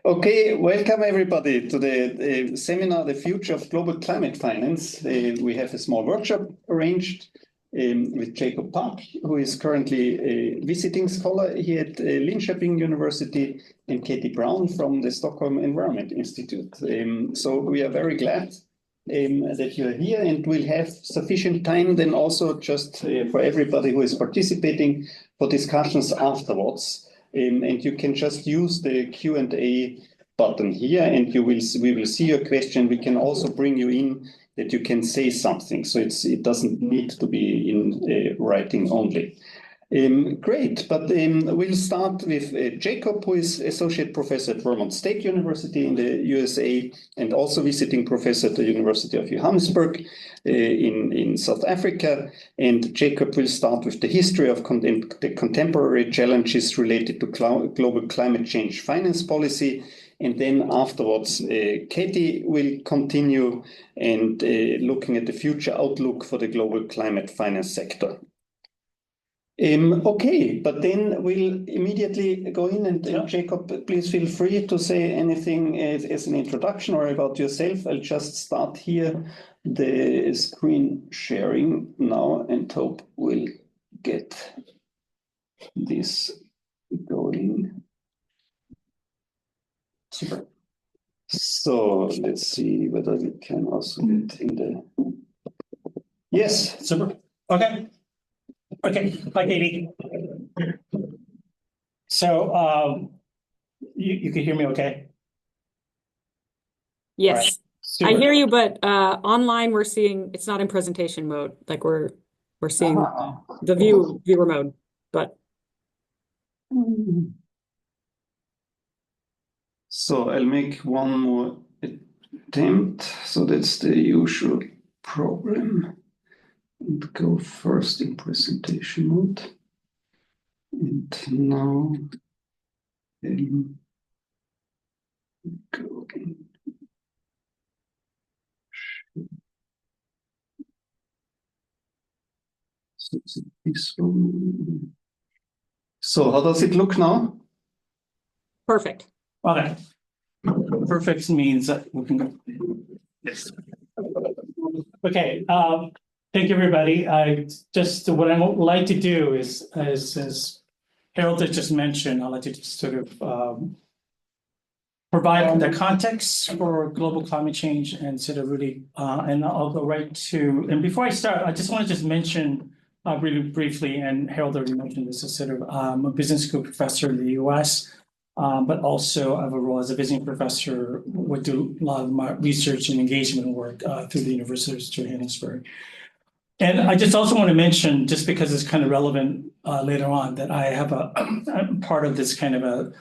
Okay, welcome everybody to the seminar, The Future of Global Climate Finance. We have a small workshop arranged with Jacob Park, who is currently a visiting scholar here at Linköping University, and Katherine Browne from the Stockholm Environment Institute. So we are very glad that you're here, and we'll have sufficient time then also just for everybody who is participating for discussions afterwards. And you can just use the Q&A button here, and we will see your question. We can also bring you in that you can say something, so it doesn't need to be in writing only. Great, but we'll start with Jacob, who is Associate Professor at Vermont State University in the USA and also visiting professor at the University of Johannesburg in South Africa. And Jacob will start with the history of the contemporary challenges related to global climate change finance policy. And then afterwards, Katie will continue and looking at the future outlook for the global climate finance sector. Okay, but then we'll immediately go in and Jacob, please feel free to say anything as an introduction or about yourself. I'll just start here the screen sharing now and hope we'll get this going. Super. So let's see whether we can also get in the... Yes. Super. Okay. Okay, hi Katie. So you can hear me okay? Yes, right. I hear you, but online we're seeing it's not in presentation mode. Like we're seeing the viewer mode, but so I'll make one more attempt. So that's the usual problem. And go first in presentation mode. And now go in. So this one. So how does it look now? Perfect. Okay. Perfect means that we can go. Yes. Okay. Thank you, everybody. What I would like to do is, as Harold had just mentioned, I'd like to just sort of provide the context for global climate change and sort of really, and I'll go right to, and before I start, I just want to just mention really briefly, and Harold already mentioned this, as sort of a business school professor in the US, but also I have a role as a visiting professor, would do a lot of my research and engagement work through the University of Johannesburg. And I just also want to mention, just because it's kind of relevant later on, that I have I'm part of this kind of a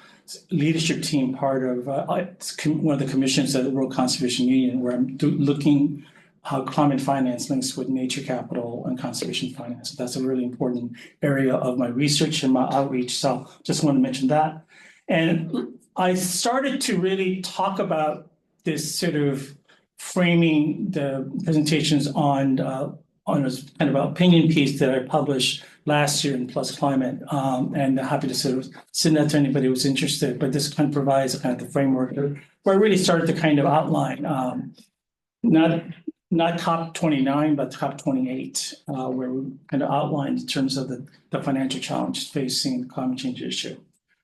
leadership team, part of one of the commissions at the World Conservation Union, where I'm looking how climate finance links with nature capital and conservation finance. So that's a really important area of my research and my outreach. So just want to mention that. And I started to really talk about this sort of framing the presentations on a kind of opinion piece that I published last year in PLUS Climate, and happy to sort of send that to anybody who's interested. But this kind of provides a kind of the framework where I really started to kind of outline, not COP29, but COP28, where we kind of outlined in terms of the financial challenges facing the climate change issue.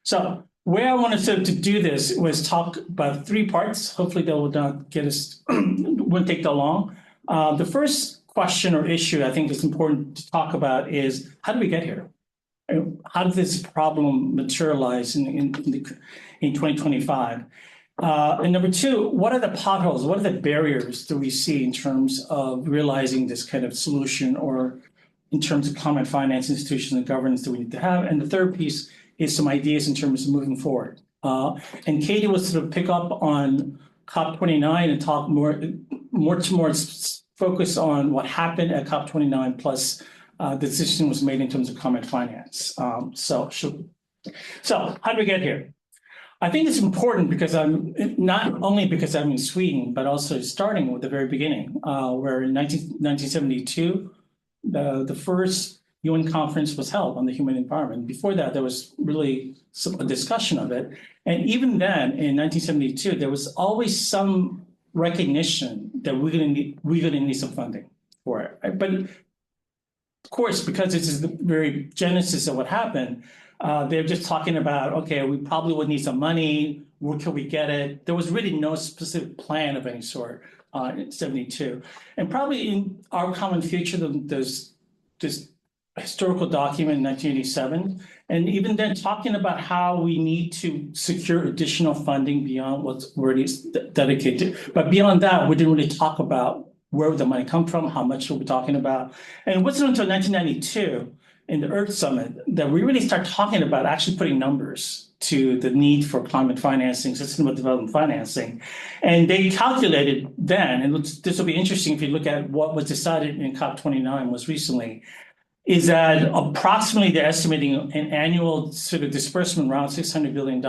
So where I wanted to do this was talk about three parts. Hopefully that will not get us, won't take that long. The first question or issue I think is important to talk about is, how did we get here? How did this problem materialize in 2025? And number two, what are the potholes? What are the barriers that we see in terms of realizing this kind of solution, or in terms of climate finance institutions and governance that we need to have? And the third piece is some ideas in terms of moving forward. And Katie will sort of pick up on COP29 and talk more focus on what happened at COP29, plus the decision was made in terms of climate finance. So how did we get here? I think it's important because I'm not only because I'm in Sweden, but also starting with the very beginning, where in 1972, the first UN conference was held on the human environment. Before that, there was really a discussion of it. And even then, in 1972, there was always some recognition that we're going to need some funding for it. Right? But of course, because this is the very genesis of what happened, they're just talking about, okay, we probably would need some money. Where can we get it? There was really no specific plan of any sort in 72. And probably in Our Common Future, there's this historical document in 1987. And even then talking about how we need to secure additional funding beyond what's already dedicated. But beyond that, we didn't really talk about where would the money come from, how much are we talking about. And it wasn't until 1992 in the Earth Summit that we really start talking about actually putting numbers to the need for climate financing, sustainable development financing. And they calculated then, and this will be interesting if you look at what was decided in COP29 most recently, is that approximately they're estimating an annual sort of disbursement around $600 billion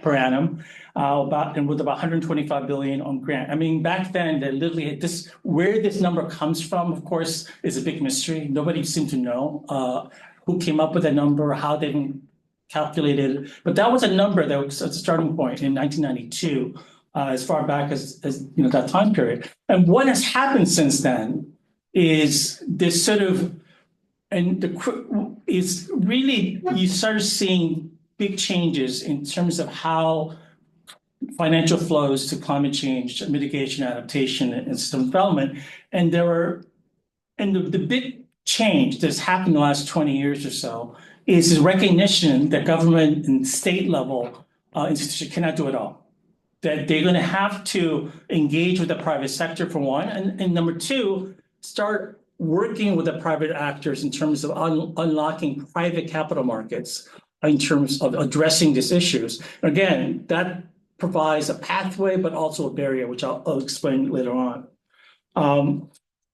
per annum, and with about 125 billion on grant. I mean, back then, they literally had this, where this number comes from, of course, is a big mystery. Nobody seemed to know who came up with that number, how they calculated it. But that was a number that was a starting point in 1992, as far back as that time period. And what has happened since then is this sort of, is really, you started seeing big changes in terms of how financial flows to climate change, mitigation, adaptation, and system development. And the big change that's happened in the last 20 years or so is recognition that government and state level institutions cannot do it all. That they're going to have to engage with the private sector for one, and number two, start working with the private actors in terms of unlocking private capital markets in terms of addressing these issues. Again, that provides a pathway, but also a barrier, which I'll explain later on.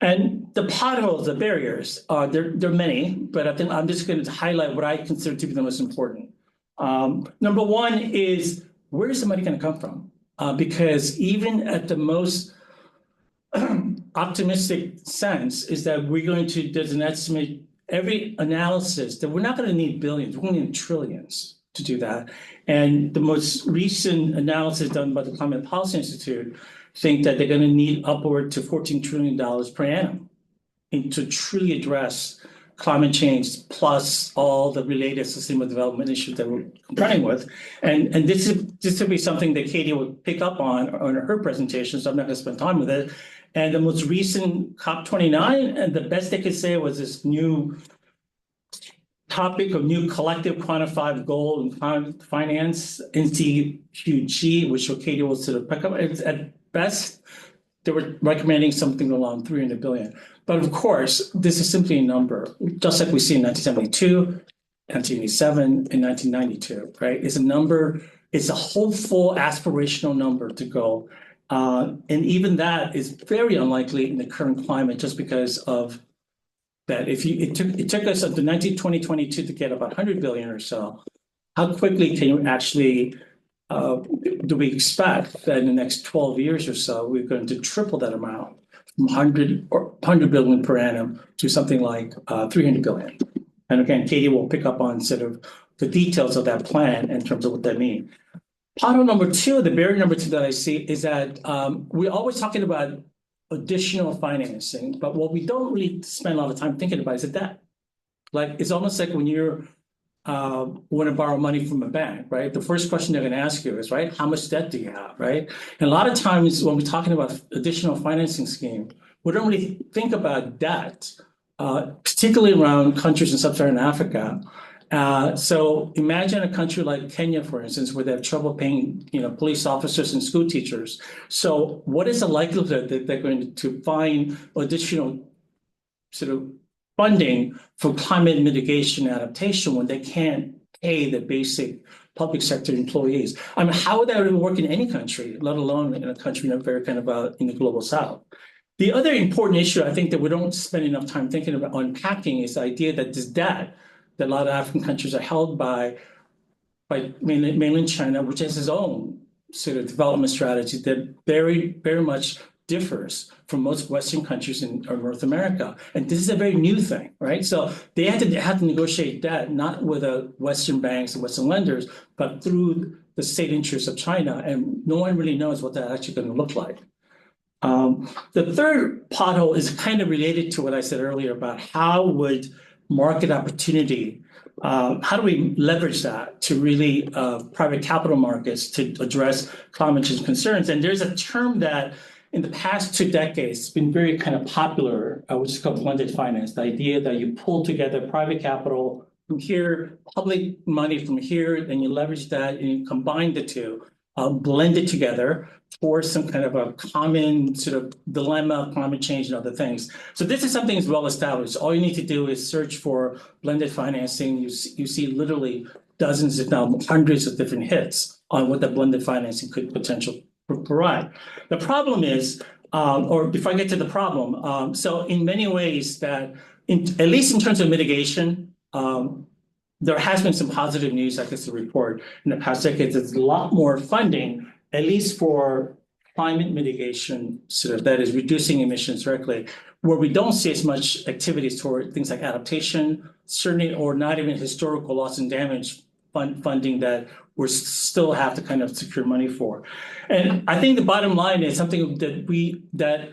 And the potholes, the barriers, there are many, but I think I'm just going to highlight what I consider to be the most important. Number one is, where is the money going to come from? Because even at the most optimistic sense is that there's an estimate, every analysis that we're not going to need billions, we're going to need trillions to do that. And the most recent analysis done by the Climate Policy Institute think that they're going to need upward to $14 trillion per annum to truly address climate change, plus all the related sustainable development issues that we're confronting with. And this will be something that Katie will pick up on her presentation, so I'm not going to spend time with it. And the most recent COP29, and the best they could say was this new topic of new collective quantified goal in climate finance, NCQG, which Katie will sort of pick up. At best, they were recommending something along 300 billion. But of course, this is simply a number, just like we see in 1972, 1987, and 1992, right? It's a number, it's a hopeful, aspirational number to go. And even that is very unlikely in the current climate, just because of that. It took us up to 2022 to get about 100 billion or so. How quickly can you actually, do we expect that in the next 12 years or so, we're going to triple that amount from 100 billion per annum to something like 300 billion? And again, Katie will pick up on sort of the details of that plan in terms of what that means. Pothole number two, the barrier number two that I see is that we're always talking about additional financing, but what we don't really spend a lot of time thinking about is the debt. Like, it's almost like when you want to borrow money from a bank, right? The first question they're going to ask you is, right, how much debt do you have, right? And a lot of times when we're talking about additional financing scheme, we don't really think about debt, particularly around countries in sub-Saharan Africa. So imagine a country like Kenya, for instance, where they have trouble paying, police officers and school teachers. So what is the likelihood that they're going to find additional sort of funding for climate mitigation and adaptation when they can't pay the basic public sector employees? I mean, how would that even work in any country, let alone in a country very kind of in the global South? The other important issue I think that we don't spend enough time thinking about unpacking is the idea that this debt that a lot of African countries are held by mainland China, which has its own sort of development strategy that very, very much differs from most Western countries in North America. And this is a very new thing, right? So they have to negotiate debt, not with Western banks and Western lenders, but through the state interests of China. And no one really knows what that's actually going to look like. The third pothole is kind of related to what I said earlier about how would market opportunity, how do we leverage that to really private capital markets to address climate change concerns? And there's a term that in the past 2 decades has been very kind of popular, which is called blended finance, the idea that you pull together private capital from here, public money from here, and you leverage that and you combine the two, blend it together for some kind of a common sort of dilemma, climate change and other things. So this is something that's well established. All you need to do is search for blended financing. You see literally dozens, if not hundreds of different hits on what the blended financing could potentially provide. The problem is, or before I get to the problem, so in many ways that, at least in terms of mitigation, there has been some positive news, I guess, to report in the past decades. There's a lot more funding, at least for climate mitigation, sort of that is reducing emissions directly, where we don't see as much activities toward things like adaptation, certainly, or not even historical loss and damage funding that we still have to kind of secure money for. And I think the bottom line is something that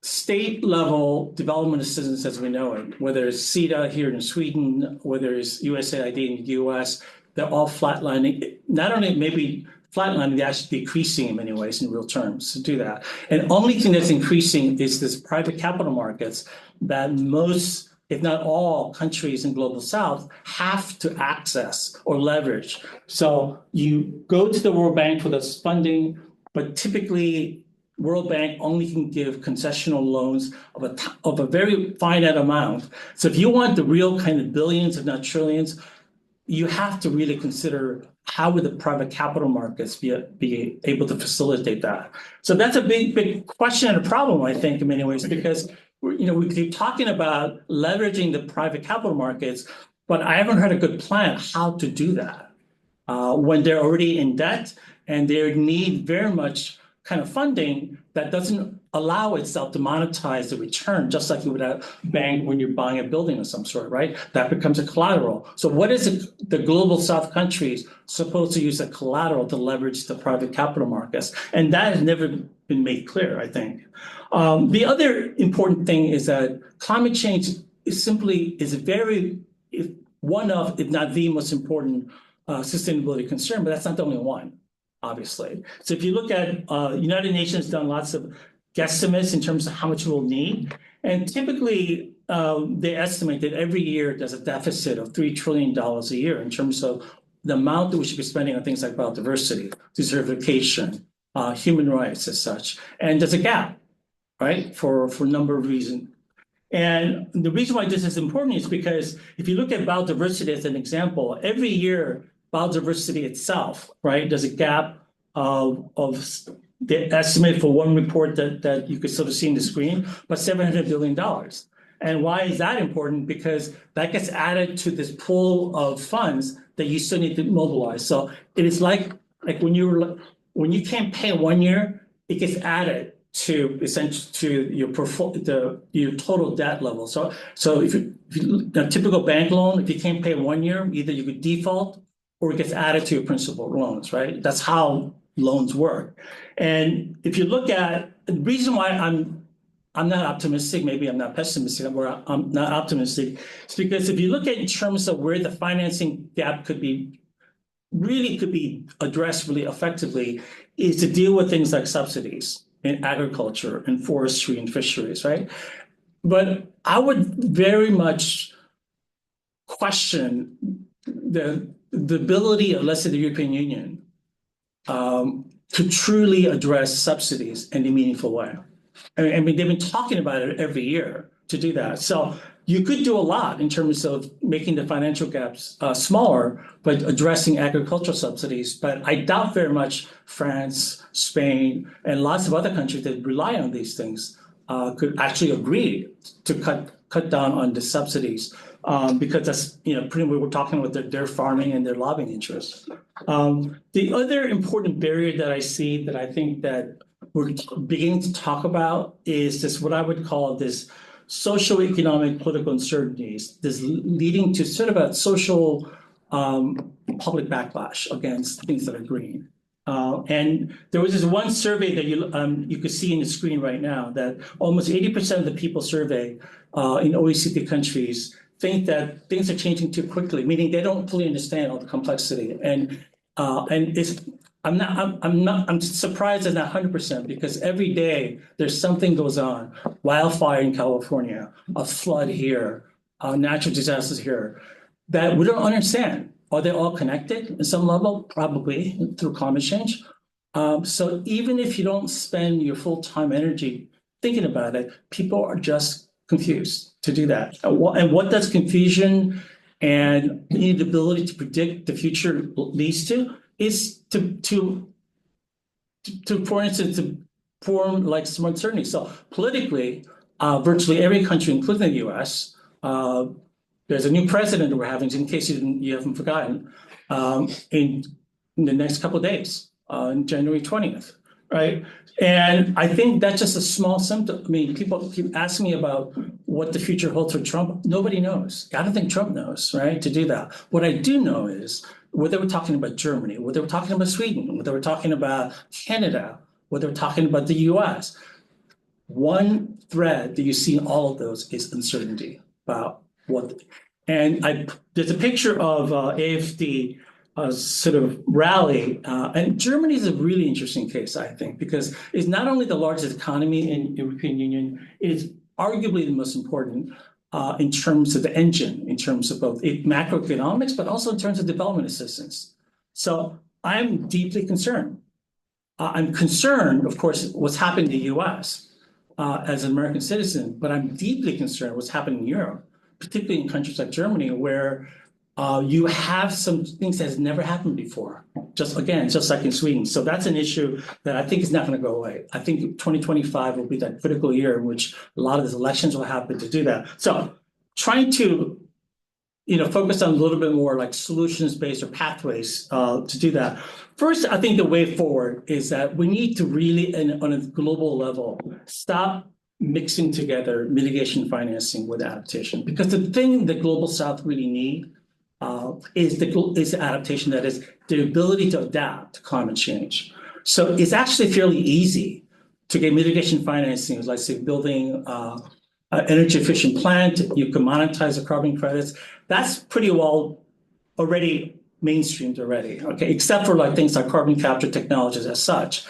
state level development assistance as we know it, whether it's SIDA here in Sweden, whether it's USAID in the US, they're all flatlining. Not only maybe flatlining, they're actually decreasing in many ways in real terms to do that. And only thing that's increasing is this private capital markets that most, if not all, countries in Global South have to access or leverage. So you go to the World Bank for this funding, but typically World Bank only can give concessional loans of a very finite amount. So if you want the real kind of billions, if not trillions, you have to really consider how would the private capital markets be able to facilitate that. So that's a big question and a problem, I think, in many ways, because we keep talking about leveraging the private capital markets, but I haven't heard a good plan how to do that when they're already in debt and they need very much kind of funding that doesn't allow itself to monetize the return, just like you would at a bank when you're buying a building of some sort, right? That becomes a collateral. So what is the Global South countries supposed to use as collateral to leverage the private capital markets? And that has never been made clear, I think. The other important thing is that climate change is one of, if not the most important sustainability concern, but that's not the only one, obviously. So if you look at United Nations done lots of guesstimates in terms of how much we'll need. And typically, they estimate that every year there's a deficit of $3 trillion a year in terms of the amount that we should be spending on things like biodiversity, desertification, human rights as such. And there's a gap, right, for a number of reasons. And the reason why this is important is because if you look at biodiversity as an example, every year, biodiversity itself, right, there's a gap of the estimate for one report that you could sort of see in the screen, but $700 billion. And why is that important? Because that gets added to this pool of funds that you still need to mobilize. So it is like when you can't pay 1 year, it gets added to essentially to your total debt level. So if a typical bank loan, if you can't pay 1 year, either you could default or it gets added to your principal loans, right? That's how loans work. And if you look at the reason why I'm not optimistic, maybe I'm not pessimistic, I'm not optimistic, is because if you look at in terms of where the financing gap could be addressed really effectively, is to deal with things like subsidies in agriculture and forestry and fisheries, right? But I would very much question the ability of, let's say, the European Union to truly address subsidies in a meaningful way. I mean, they've been talking about it every year to do that. So you could do a lot in terms of making the financial gaps smaller, but addressing agricultural subsidies. But I doubt very much France, Spain, and lots of other countries that rely on these things could actually agree to cut down on the subsidies. Because that's pretty much we're talking about their farming and their lobbying interests. The other important barrier that I see that I think that we're beginning to talk about is this, what I would call this socioeconomic political uncertainties, this leading to sort of a social public backlash against things that are green. And there was this one survey that you could see in the screen right now that almost 80% of the people surveyed in OECD countries think that things are changing too quickly, meaning they don't fully understand all the complexity. And I'm surprised it's not 100% because every day there's something goes on. Wildfire in California, a flood here, natural disasters here that we don't understand. Are they all connected at some level? Probably through climate change. So even if you don't spend your full-time energy thinking about it, people are just confused to do that. And what does confusion and inability to predict the future leads to is to for instance, to form like some uncertainty. So politically, virtually every country, including the US, there's a new president that we're having, in case you haven't forgotten, in the next couple of days, on January 20th, right? And I think that's just a small symptom. I mean, people keep asking me about what the future holds for Trump. Nobody knows. I don't think Trump knows, right, to do that. What I do know is whether we're talking about Germany, whether we're talking about Sweden, whether we're talking about Canada, whether we're talking about the US, one thread that you see in all of those is uncertainty about what. And there's a picture of AFD sort of rally. And Germany is a really interesting case, I think, because it's not only the largest economy in the European Union, it is arguably the most important in terms of the engine, in terms of both macroeconomics, but also in terms of development assistance. So I'm deeply concerned. I'm concerned, of course, what's happening in the US as an American citizen, but I'm deeply concerned what's happening in Europe, particularly in countries like Germany, where you have some things that has never happened before, just like in Sweden. So that's an issue that I think is not going to go away. I think 2025 will be that critical year in which a lot of these elections will happen to do that. So trying to focus on a little bit more like solutions-based or pathways to do that. First, I think the way forward is that we need to really, on a global level, stop mixing together mitigation financing with adaptation. Because the thing the Global South really need is the adaptation, that is the ability to adapt to climate change. So it's actually fairly easy to get mitigation financing, like say building an energy efficient plant. You can monetize the carbon credits. That's pretty well already mainstreamed already, okay, except for like things like carbon capture technologies as such.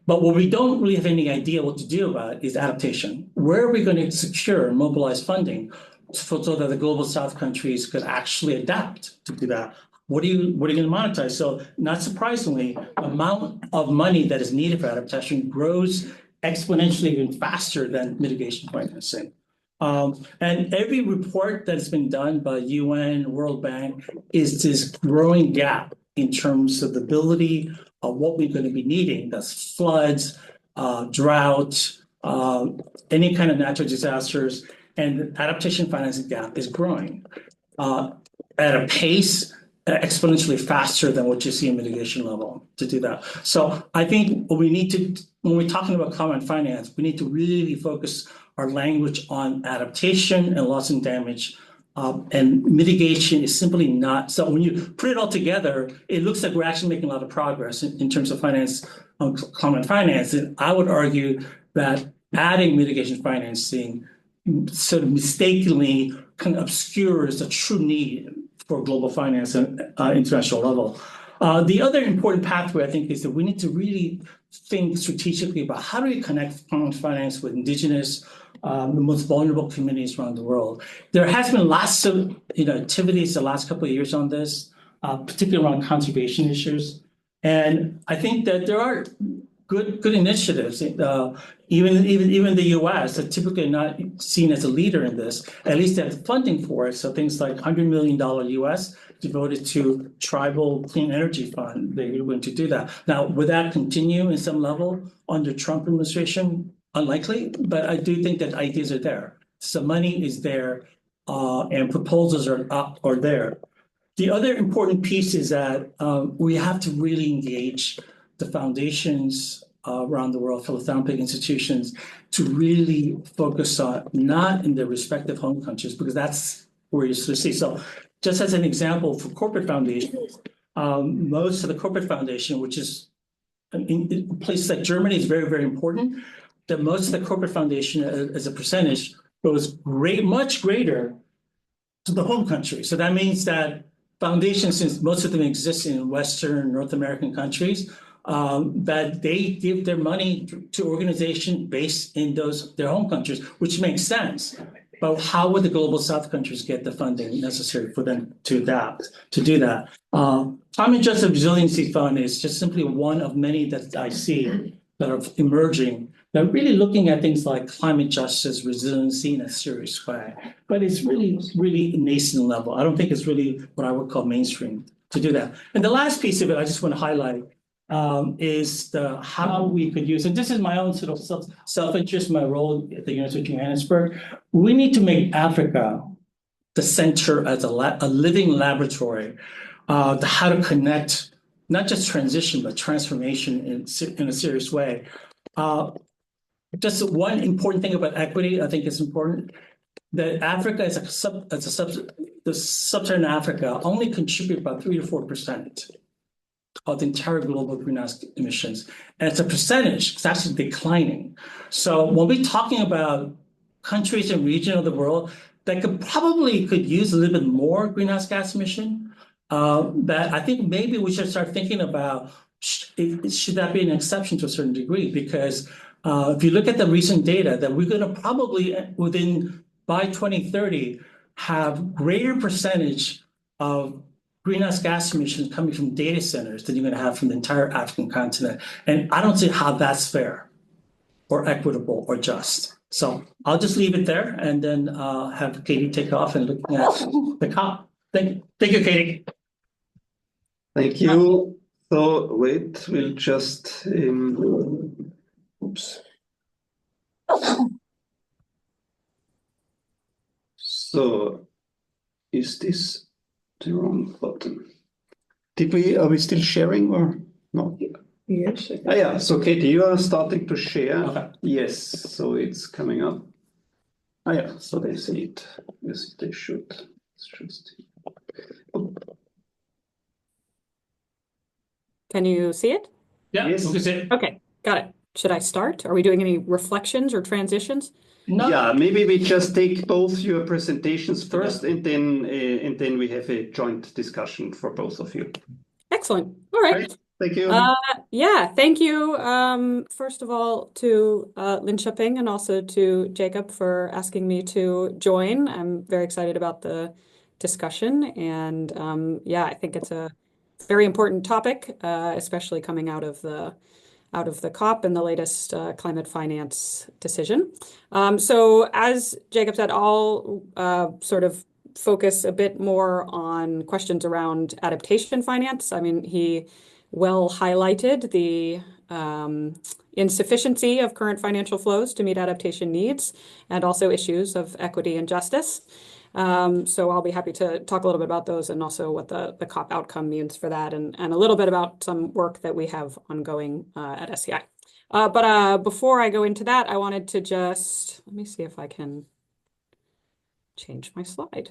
But what we don't really have any idea what to do about is adaptation. Where are we going to secure and mobilize funding so that the Global South countries could actually adapt to do that? What are you going to monetize? So not surprisingly, the amount of money that is needed for adaptation grows exponentially even faster than mitigation financing. And every report that has been done by UN, World Bank, is this growing gap in terms of the ability of what we're going to be needing. That's floods, drought, any kind of natural disasters, and the adaptation financing gap is growing at a pace exponentially faster than what you see in mitigation level to do that. So I think what we need to, when we're talking about climate finance, we need to really focus our language on adaptation and loss and damage. And mitigation is simply not. So when you put it all together, it looks like we're actually making a lot of progress in terms of finance, climate finance. And I would argue that adding mitigation financing sort of mistakenly kind of obscures the true need for global finance at international level. The other important pathway, I think, is that we need to really think strategically about how do we connect climate finance with indigenous, the most vulnerable communities around the world. There has been lots of activities the last couple of years on this, particularly around conservation issues. And I think that there are good initiatives. Even the US are typically not seen as a leader in this, at least they have the funding for it. So things like $100 million US devoted to tribal clean energy fund, they're going to do that. Now, will that continue in some level under Trump administration? Unlikely, but I do think that ideas are there. So money is there and proposals are there. The other important piece is that we have to really engage the foundations around the world, philanthropic institutions, to really focus on not in their respective home countries, because that's where you sort of see. So just as an example, for corporate foundations, most of the corporate foundation, which is in places like Germany, is very, very important, that most of the corporate foundation as a percentage goes much greater to the home country. So that means that foundations, since most of them exist in Western North American countries, that they give their money to organizations based in their home countries, which makes sense. But how would the global South countries get the funding necessary for them to do that? Climate Justice Resiliency Fund is just simply one of many that I see that are emerging. They're really looking at things like climate justice, resiliency in a serious way, but it's really, really nascent level. I don't think it's really what I would call mainstream to do that. And the last piece of it I just want to highlight is how we could use, and this is my own sort of self-interest, my role at the University of Johannesburg. We need to make Africa the center as a living laboratory, how to connect not just transition, but transformation in a serious way. Just one important thing about equity, I think it's important that Africa the sub-Saharan Africa only contribute about 3 to 4% of the entire global greenhouse emissions. And it's a percentage, it's actually declining. So when we're talking about countries and regions of the world that could use a little bit more greenhouse gas emission, that I think maybe we should start thinking about, should that be an exception to a certain degree? Because if you look at the recent data, that we're going to probably by 2030 have greater percentage of greenhouse gas emissions coming from data centers than you're going to have from the entire African continent. And I don't see how that's fair or equitable or just. So I'll just leave it there and then have Katie take off and looking at the COP. Thank you, Katie. Thank you. So wait, we'll just, oops. So is this the wrong button? Are we still sharing or not? Yes. Yeah, so Katie, you are starting to share. Okay. Yes, so it's coming up. Yeah, so they see it. Yes, they should. It's just... Can you see it? Yeah, Yes. we can see it. Okay, got it. Should I start? Are we doing any reflections or transitions? No. Yeah, maybe we just take both your presentations first, and then we have a joint discussion for both of you. Excellent. All right. Great. Thank you. Yeah, thank you. First of all, to Linköping and also to Jacob for asking me to join. I'm very excited about the discussion, and yeah, I think it's a very important topic, especially coming out of the COP and the latest climate finance decision. So as Jacob said, I'll sort of focus a bit more on questions around adaptation finance. I mean, he well highlighted the insufficiency of current financial flows to meet adaptation needs and also issues of equity and justice. So I'll be happy to talk a little bit about those and also what the COP outcome means for that and a little bit about some work that we have ongoing at SCI. But before I go into that, I wanted to just, let me see if I can change my slide.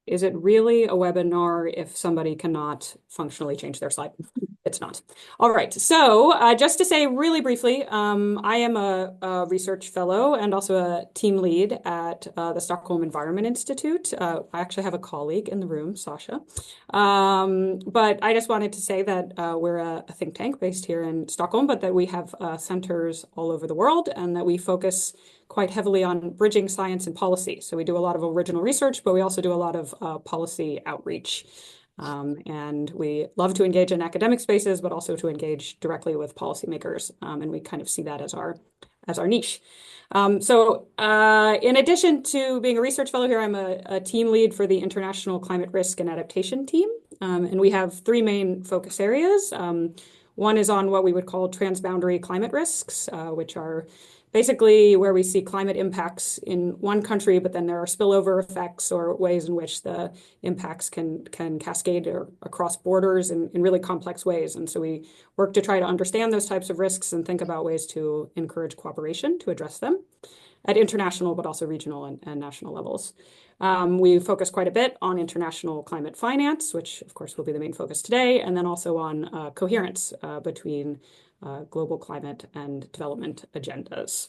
Is it really a webinar if somebody cannot functionally change their slide? It's not. All right. So just to say really briefly, I am a research fellow and also a team lead at the Stockholm Environment Institute. I actually have a colleague in the room, Sasha. But I just wanted to say that we're a think tank based here in Stockholm, but that we have centers all over the world and that we focus quite heavily on bridging science and policy. So we do a lot of original research, but we also do a lot of policy outreach. And we love to engage in academic spaces, but also to engage directly with policymakers. And we kind of see that as our niche. So in addition to being a research fellow here, I'm a team lead for the International Climate Risk and Adaptation team. And we have three main focus areas. One is on what we would call transboundary climate risks, which are basically where we see climate impacts in one country, but then there are spillover effects or ways in which the impacts can cascade across borders in really complex ways. And so we work to try to understand those types of risks and think about ways to encourage cooperation to address them at international, but also regional and national levels. We focus quite a bit on international climate finance, which of course will be the main focus today, and then also on coherence between global climate and development agendas.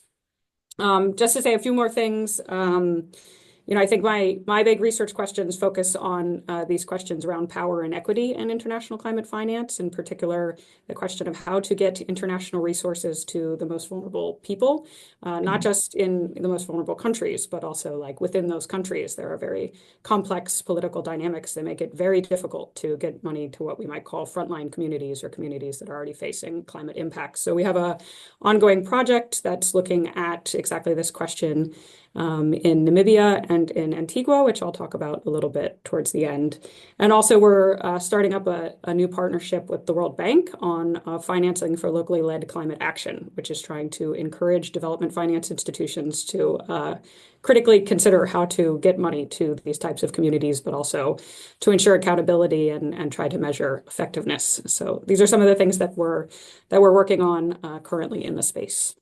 Just to say a few more things, I think my big research questions focus on these questions around power and equity in international climate finance, in particular, the question of how to get international resources to the most vulnerable people, not just in the most vulnerable countries, but also like within those countries. There are very complex political dynamics that make it very difficult to get money to what we might call frontline communities or communities that are already facing climate impacts. So we have an ongoing project that's looking at exactly this question in Namibia and in Antigua, which I'll talk about a little bit towards the end. And also we're starting up a new partnership with the World Bank on financing for locally led climate action, which is trying to encourage development finance institutions to critically consider how to get money to these types of communities, but also to ensure accountability and try to measure effectiveness. So these are some of the things that we're working on currently in the space.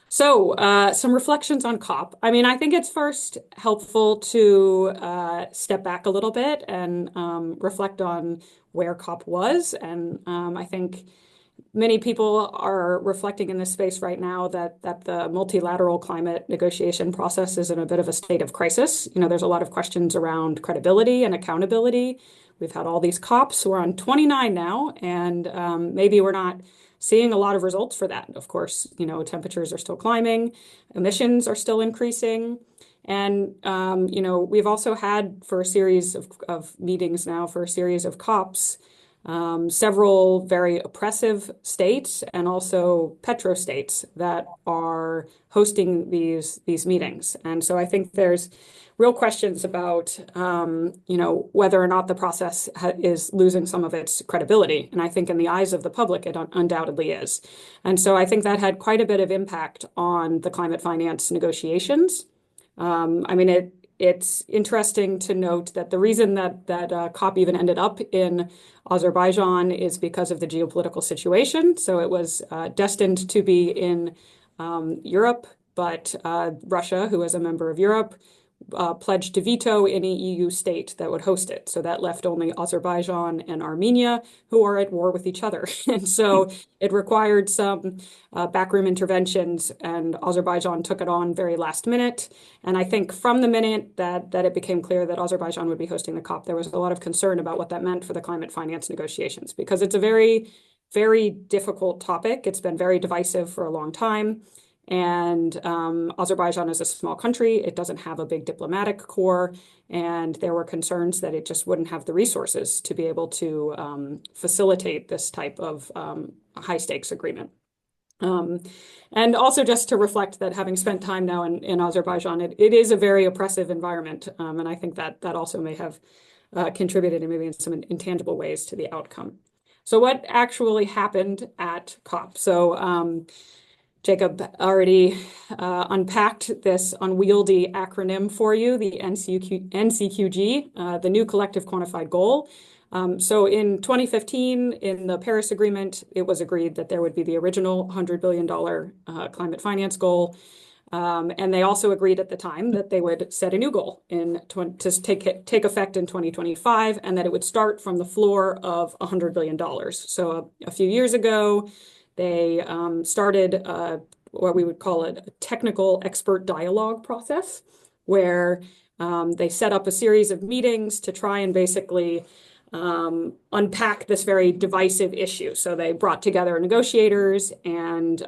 So some reflections on COP. I mean, I think it's first helpful to step back a little bit and reflect on where COP was. And I think many people are reflecting in this space right now that the multilateral climate negotiation process is in a bit of a state of crisis. There's a lot of questions around credibility and accountability. We've had all these COPs. We're on 29 now, and maybe we're not seeing a lot of results for that. Of course, temperatures are still climbing, emissions are still increasing. And, we've also had for a series of meetings now, for a series of COPs, several very oppressive states and also petrostates that are hosting these meetings. And so I think there's real questions about, whether or not the process is losing some of its credibility. And I think in the eyes of the public, it undoubtedly is. And so I think that had quite a bit of impact on the climate finance negotiations. It's interesting to note that the reason that COP even ended up in Azerbaijan is because of the geopolitical situation. So it was destined to be in Europe, but Russia, who is a member of Europe, pledged to veto any EU state that would host it. So that left only Azerbaijan and Armenia, who are at war with each other. And so it required some backroom interventions, and Azerbaijan took it on very last minute. And I think from the minute that it became clear that Azerbaijan would be hosting the COP, there was a lot of concern about what that meant for the climate finance negotiations, because it's a very, very difficult topic. It's been very divisive for a long time. And Azerbaijan is a small country. It doesn't have a big diplomatic corps. And there were concerns that it just wouldn't have the resources to be able to facilitate this type of high stakes agreement. And also just to reflect that having spent time now in Azerbaijan, it is a very oppressive environment. And I think that also may have contributed in maybe in some intangible ways to the outcome. So what actually happened at COP? So Jacob already unpacked this unwieldy acronym for you, the NCQG, the new collective quantified goal. So in 2015, in the Paris Agreement, it was agreed that there would be the original $100 billion climate finance goal. And they also agreed at the time that they would set a new goal to take effect in 2025, and that it would start from the floor of $100 billion. So a few years ago, they started what we would call a technical expert dialogue process, where they set up a series of meetings to try and basically unpack this very divisive issue. So they brought together negotiators and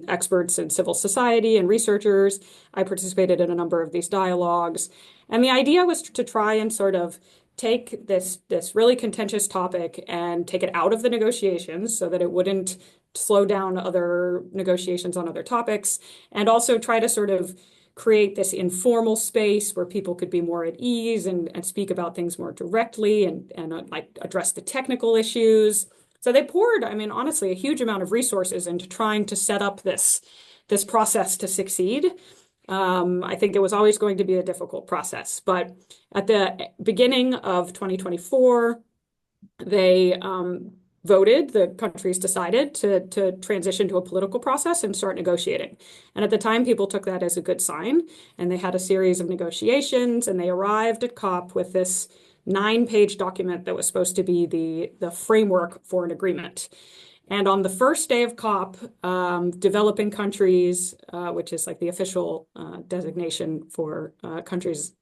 experts in civil society and researchers. I participated in a number of these dialogues. And the idea was to try and sort of take this really contentious topic and take it out of the negotiations so that it wouldn't slow down other negotiations on other topics, and also try to sort of create this informal space where people could be more at ease and speak about things more directly and like address the technical issues. So they poured, honestly, a huge amount of resources into trying to set up this this process to succeed. I think it was always going to be a difficult process, but at the beginning of 2024, they voted, the countries decided to transition to a political process and start negotiating. And at the time, people took that as a good sign, and they had a series of negotiations, and they arrived at COP with this 9-page document that was supposed to be the framework for an agreement. And on the first day of COP, developing countries, which is like the official designation for countries,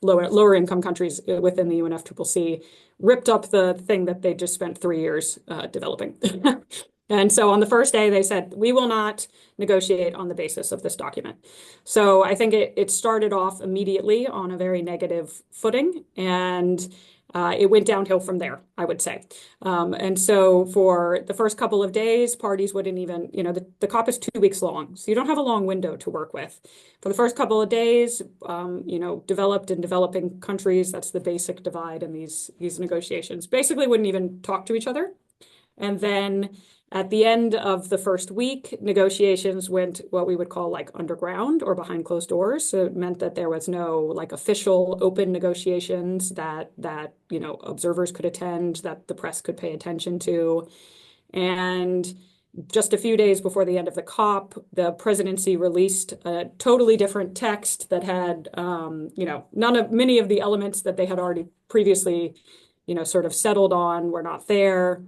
lower income countries within the UNFCCC, ripped up the thing that they just spent 3 years developing. And so on the first day, they said, we will not negotiate on the basis of this document. So I think it started off immediately on a very negative footing, and it went downhill from there, I would say. And so for the first couple of days, parties wouldn't even, the COP is 2 weeks long, so you don't have a long window to work with. For the first couple of days, developed and developing countries, that's the basic divide in these negotiations, basically wouldn't even talk to each other. And then at the end of the first week, negotiations went what we would call like underground or behind closed doors. So it meant that there was no like official open negotiations that observers could attend, that the press could pay attention to. And just a few days before the end of the COP, the presidency released a totally different text that had, many of the elements that they had already previously, sort of settled on were not there.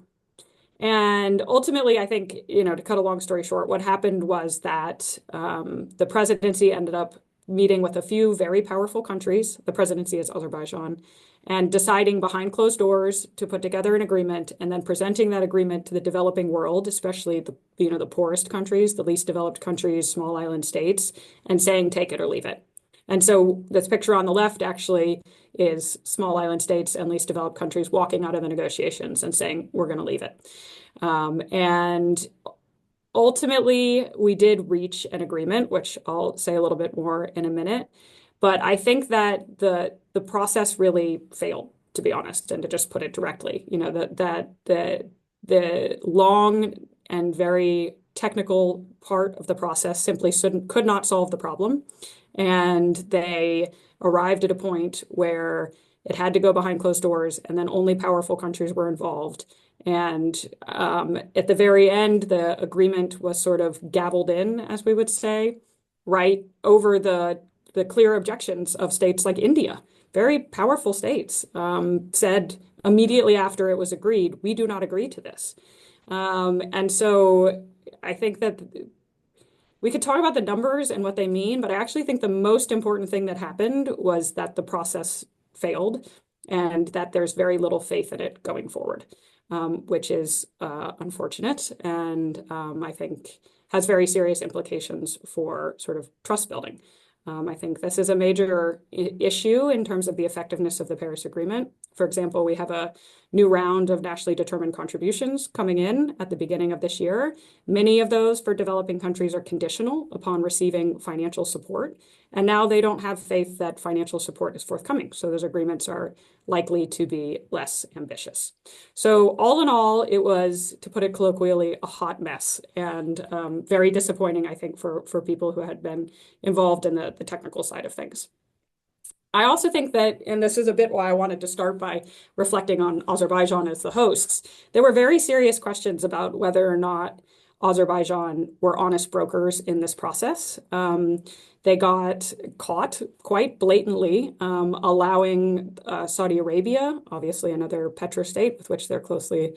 And ultimately, I think, to cut a long story short, what happened was that the presidency ended up meeting with a few very powerful countries. The presidency is Azerbaijan, and deciding behind closed doors to put together an agreement and then presenting that agreement to the developing world, especially the poorest countries, the least developed countries, small island states, and saying, take it or leave it. And so this picture on the left actually is small island states and least developed countries walking out of the negotiations and saying, we're going to leave it. And ultimately, we did reach an agreement, which I'll say a little bit more in a minute. But I think that the process really failed, to be honest, and to just put it directly, that the long and very technical part of the process simply could not solve the problem. And they arrived at a point where it had to go behind closed doors, and then only powerful countries were involved. And at the very end, the agreement was sort of gavelled in, as we would say, right over the clear objections of states like India, very powerful states, said immediately after it was agreed, we do not agree to this. And so I think that we could talk about the numbers and what they mean, but I actually think the most important thing that happened was that the process failed and that there's very little faith in it going forward, which is unfortunate and I think has very serious implications for sort of trust building. I think this is a major issue in terms of the effectiveness of the Paris Agreement. For example, we have a new round of nationally determined contributions coming in at the beginning of this year. Many of those for developing countries are conditional upon receiving financial support. And now they don't have faith that financial support is forthcoming. So those agreements are likely to be less ambitious. So all in all, it was, to put it colloquially, a hot mess and very disappointing, I think, for people who had been involved in the technical side of things. I also think that, and this is a bit why I wanted to start by reflecting on Azerbaijan as the hosts, there were very serious questions about whether or not Azerbaijan were honest brokers in this process. They got caught quite blatantly, allowing Saudi Arabia, obviously another petrostate with which they're closely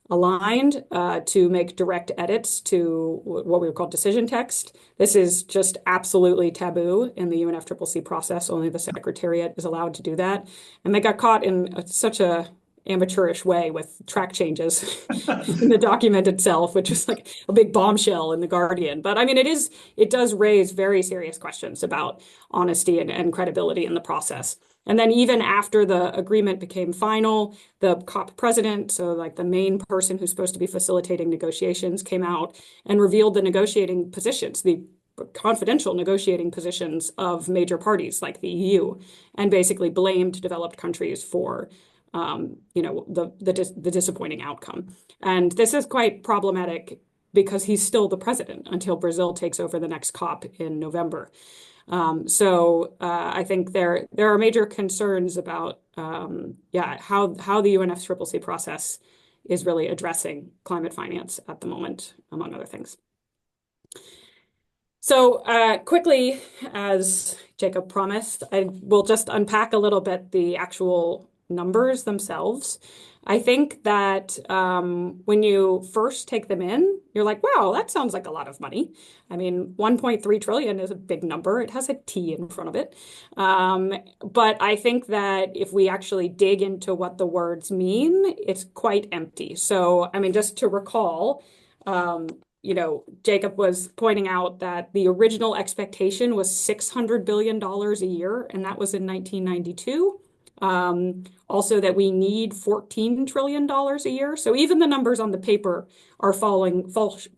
aligned, to make direct edits to what we would call decision text. This is just absolutely taboo in the UNFCCC process. Only the Secretariat is allowed to do that. And they got caught in such a amateurish way with track changes in the document itself, which is like a big bombshell in The Guardian. But I mean, it does raise very serious questions about honesty and credibility in the process. And then even after the agreement became final, the COP president, so like the main person who's supposed to be facilitating negotiations, came out and revealed the negotiating positions, the confidential negotiating positions of major parties like the EU, and basically blamed developed countries for the disappointing outcome. And this is quite problematic because he's still the president until Brazil takes over the next COP in November. So I think there are major concerns about how the UNFCCC process is really addressing climate finance at the moment, among other things. So quickly, as Jacob promised, I will just unpack a little bit the actual numbers themselves. I think that when you first take them in, you're like, wow, that sounds like a lot of money. I mean, 1.3 trillion is a big number. It has a T in front of it. But I think that if we actually dig into what the words mean, it's quite empty. So, I mean, just to recall, Jacob was pointing out that the original expectation was $600 billion a year, and that was in 1992. Also that we need $14 trillion a year. So even the numbers on the paper are fall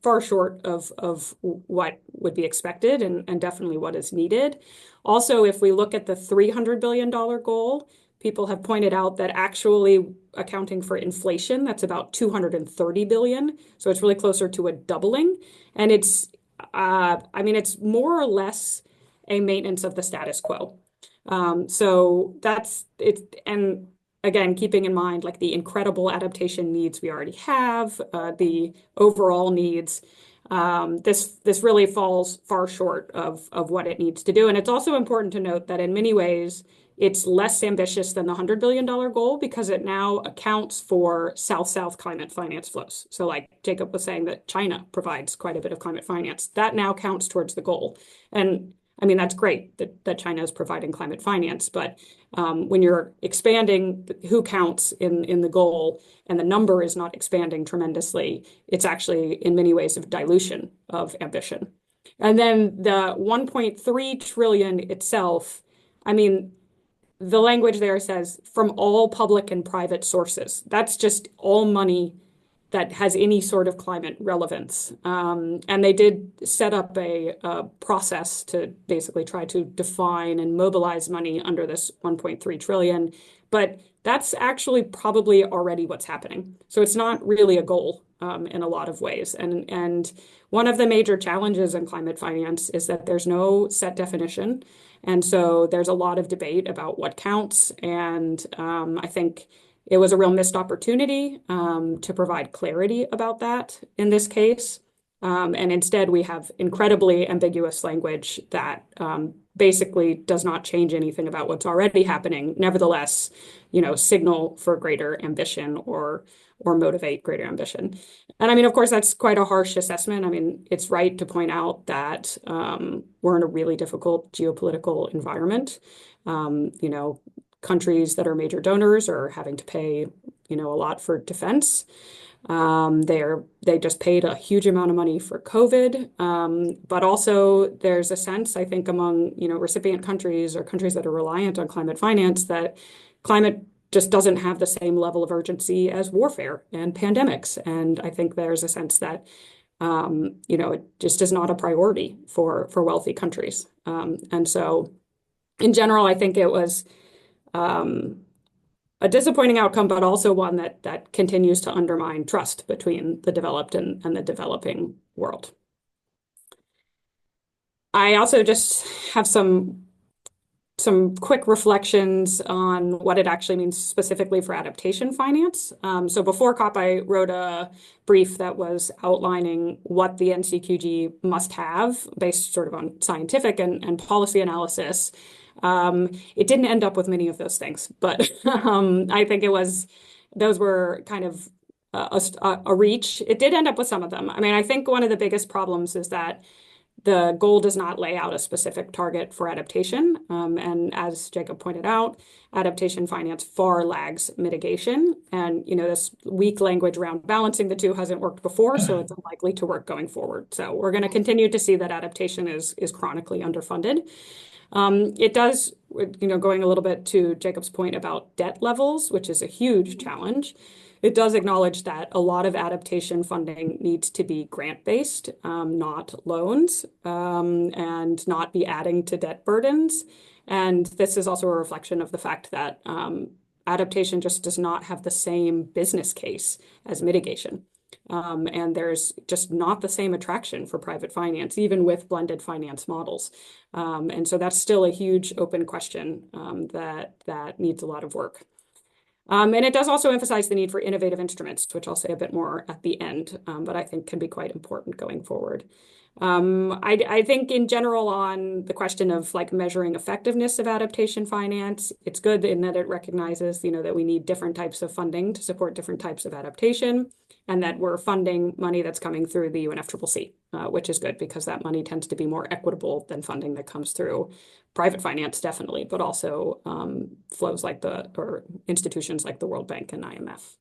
far short of what would be expected and definitely what is needed. Also, if we look at the $300 billion goal, people have pointed out that actually accounting for inflation, that's about 230 billion. So it's really closer to a doubling. And it's more or less a maintenance of the status quo. So that's it. And again, keeping in mind like the incredible adaptation needs we already have, the overall needs, this really falls far short of what it needs to do. And it's also important to note that in many ways, it's less ambitious than the $100 billion goal because it now accounts for South-South climate finance flows. So like Jacob was saying that China provides quite a bit of climate finance. That now counts towards the goal. And I mean, that's great that China is providing climate finance, but when you're expanding who counts in the goal and the number is not expanding tremendously, it's actually in many ways a dilution of ambition. And then the 1.3 trillion itself, I mean, the language there says from all public and private sources. That's just all money that has any sort of climate relevance. And they did set up a process to basically try to define and mobilize money under this 1.3 trillion. But that's actually probably already what's happening. So it's not really a goal in a lot of ways. And one of the major challenges in climate finance is that there's no set definition. And so there's a lot of debate about what counts. And I think it was a real missed opportunity to provide clarity about that in this case. And instead, we have incredibly ambiguous language that basically does not change anything about what's already happening. Nevertheless, signal for greater ambition or motivate greater ambition. And I mean, of course, that's quite a harsh assessment. I mean, it's right to point out that we're in a really difficult geopolitical environment. Countries that are major donors are having to pay, a lot for defense. They just paid a huge amount of money for COVID. But also there's a sense, I think, among, recipient countries or countries that are reliant on climate finance that climate just doesn't have the same level of urgency as warfare and pandemics. And I think there's a sense that, it just is not a priority for wealthy countries. And so in general, I think it was a disappointing outcome, but also one that continues to undermine trust between the developed and the developing world. I also just have some quick reflections on what it actually means specifically for adaptation finance. So before COP, I wrote a brief that was outlining what the NCQG must have based sort of on scientific and policy analysis. It didn't end up with many of those things, but I think those were kind of a reach. It did end up with some of them. I mean, I think one of the biggest problems is that the goal does not lay out a specific target for adaptation. And as Jacob pointed out, adaptation finance far lags mitigation. And, this weak language around balancing the two hasn't worked before, so it's unlikely to work going forward. So we're going to continue to see that adaptation is chronically underfunded. It does, going a little bit to Jacob's point about debt levels, which is a huge challenge. It does acknowledge that a lot of adaptation funding needs to be grant-based, not loans, and not be adding to debt burdens. And this is also a reflection of the fact that adaptation just does not have the same business case as mitigation. And there's just not the same attraction for private finance, even with blended finance models. And so that's still a huge open question that needs a lot of work. And it does also emphasize the need for innovative instruments, which I'll say a bit more at the end, but I think can be quite important going forward. I think in general on the question of like measuring effectiveness of adaptation finance, it's good in that it recognizes, that we need different types of funding to support different types of adaptation, and that we're funding money that's coming through the UNFCCC, which is good because that money tends to be more equitable than funding that comes through private finance, definitely, but also flows like or institutions like the World Bank and IMF.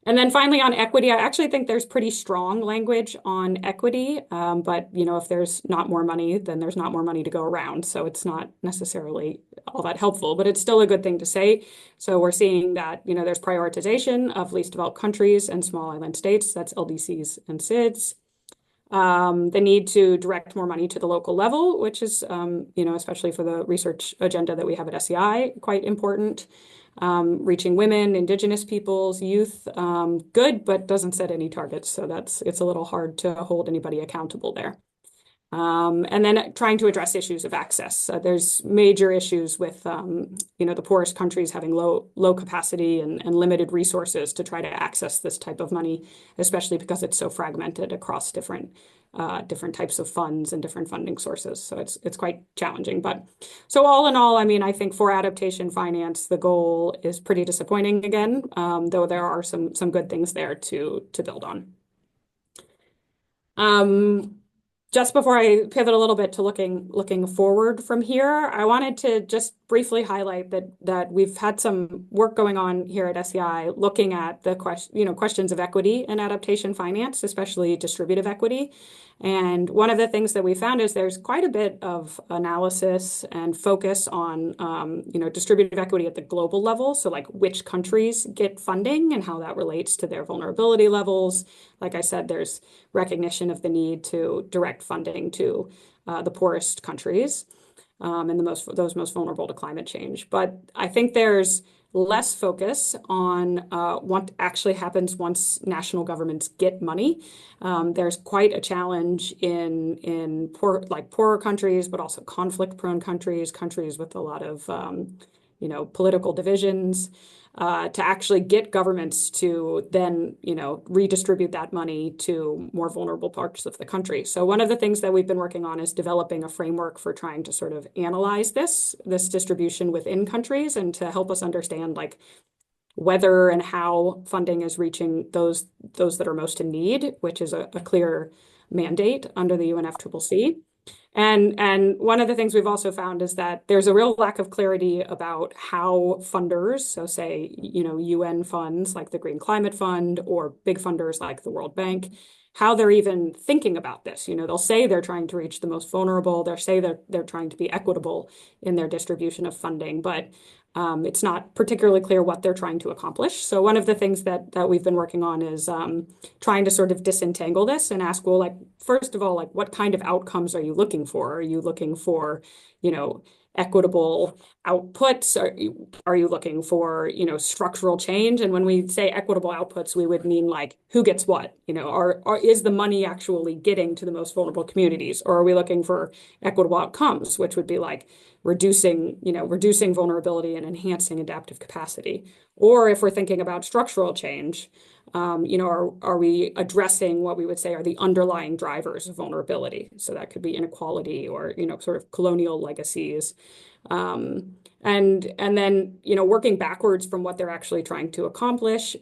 And then finally on equity, I actually think there's pretty strong language on equity, but if there's not more money, then there's not more money to go around. So it's not necessarily all that helpful, but it's still a good thing to say. So we're seeing that, there's prioritization of least developed countries and small island states, that's LDCs and SIDS. The need to direct more money to the local level, which is, especially for the research agenda that we have at SEI, quite important. Reaching women, indigenous peoples, youth, good, but doesn't set any targets. So it's a little hard to hold anybody accountable there. And then trying to address issues of access. There's major issues with, the poorest countries having low capacity and limited resources to try to access this type of money, especially because it's so fragmented across different types of funds and different funding sources. So it's quite challenging. But so all in all, I think for adaptation finance, the goal is pretty disappointing again, though there are some good things there to build on. Just before I pivot a little bit to looking forward from here, I wanted to just briefly highlight that we've had some work going on here at SEI looking at the questions of equity and adaptation finance, especially distributive equity. And one of the things that we found is there's quite a bit of analysis and focus on distributive equity at the global level. So like which countries get funding and how that relates to their vulnerability levels. Like I said, there's recognition of the need to direct funding to the poorest countries and those most vulnerable to climate change. But I think there's less focus on what actually happens once national governments get money. There's quite a challenge in poorer countries, but also conflict-prone countries with a lot of political divisions. To actually get governments to then, redistribute that money to more vulnerable parts of the country. So one of the things that we've been working on is developing a framework for trying to sort of analyze this distribution within countries and to help us understand like whether and how funding is reaching those that are most in need, which is a clear mandate under the UNFCCC. And one of the things we've also found is that there's a real lack of clarity about how funders, so say, UN funds like the Green Climate Fund or big funders like the World Bank, how they're even thinking about this. They'll say they're trying to reach the most vulnerable. They'll say they're trying to be equitable in their distribution of funding, but it's not particularly clear what they're trying to accomplish. So one of the things that we've been working on is trying to sort of disentangle this and ask, well, like, first of all, like, what kind of outcomes are you looking for? Are you looking for, equitable outputs? Are you looking for, structural change? And when we say equitable outputs, we would mean like who gets what? Is the money actually getting to the most vulnerable communities? Or are we looking for equitable outcomes, which would be like reducing vulnerability and enhancing adaptive capacity? Or if we're thinking about structural change, are we addressing what we would say are the underlying drivers of vulnerability? So that could be inequality or, sort of colonial legacies. And then, working backwards from what they're actually trying to accomplish,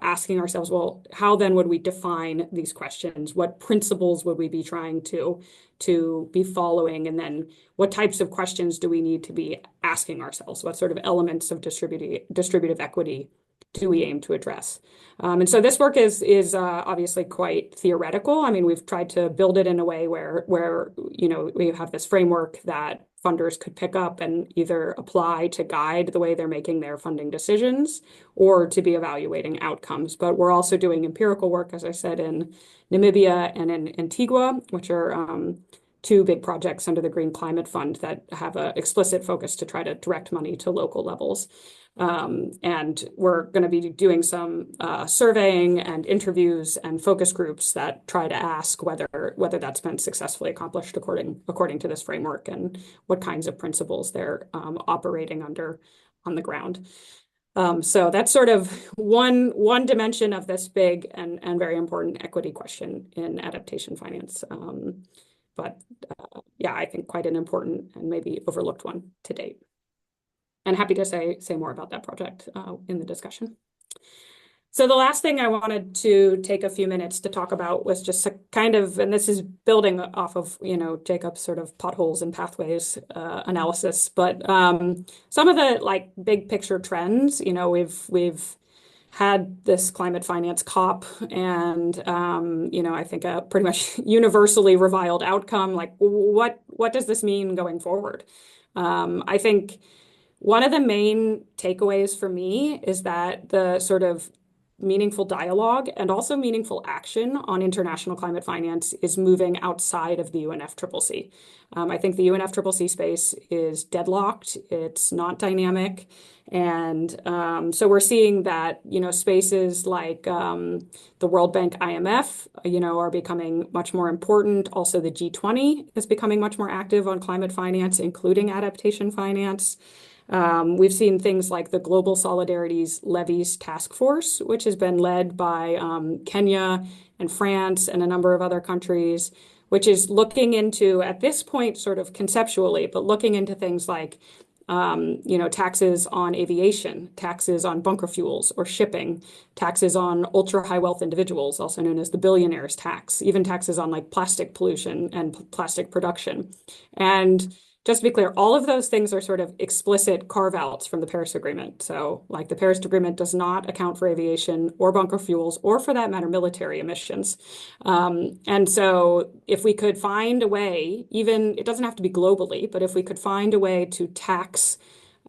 asking ourselves, well, how then would we define these questions? What principles would we be trying to be following? And then what types of questions do we need to be asking ourselves? What sort of elements of distributive equity do we aim to address? And so this work is obviously quite theoretical. I mean, we've tried to build it in a way where we have this framework that funders could pick up and either apply to guide the way they're making their funding decisions or to be evaluating outcomes. But we're also doing empirical work, as I said, in Namibia and in Antigua, which are two big projects under the Green Climate Fund that have an explicit focus to try to direct money to local levels. And we're going to be doing some surveying and interviews and focus groups that try to ask whether that's been successfully accomplished according to this framework and what kinds of principles they're operating under on the ground. So that's sort of one dimension of this big and very important equity question in adaptation finance. But yeah, I think quite an important and maybe overlooked one to date. And happy to say more about that project in the discussion. So the last thing I wanted to take a few minutes to talk about was just a kind of, and this is building off of, Jacob's sort of potholes and pathways analysis, but some of the like big picture trends, we've had this climate finance COP and, I think a pretty much universally reviled outcome. Like, what does this mean going forward? I think one of the main takeaways for me is that the sort of meaningful dialogue and also meaningful action on international climate finance is moving outside of the UNFCCC. I think the UNFCCC space is deadlocked. It's not dynamic. And so we're seeing that, spaces like the World Bank, IMF, are becoming much more important. Also, the G20 is becoming much more active on climate finance, including adaptation finance. We've seen things like the Global Solidarity's Levies Task Force, which has been led by Kenya and France and a number of other countries, which is looking into, at this point, sort of conceptually, but looking into things like, taxes on aviation, taxes on bunker fuels or shipping, taxes on ultra high wealth individuals, also known as the billionaires tax, even taxes on like plastic pollution and plastic production. And just to be clear, all of those things are sort of explicit carve-outs from the Paris Agreement. So like the Paris Agreement does not account for aviation or bunker fuels, or for that matter, military emissions. And so if we could find a way, even, it doesn't have to be globally, but if we could find a way to tax,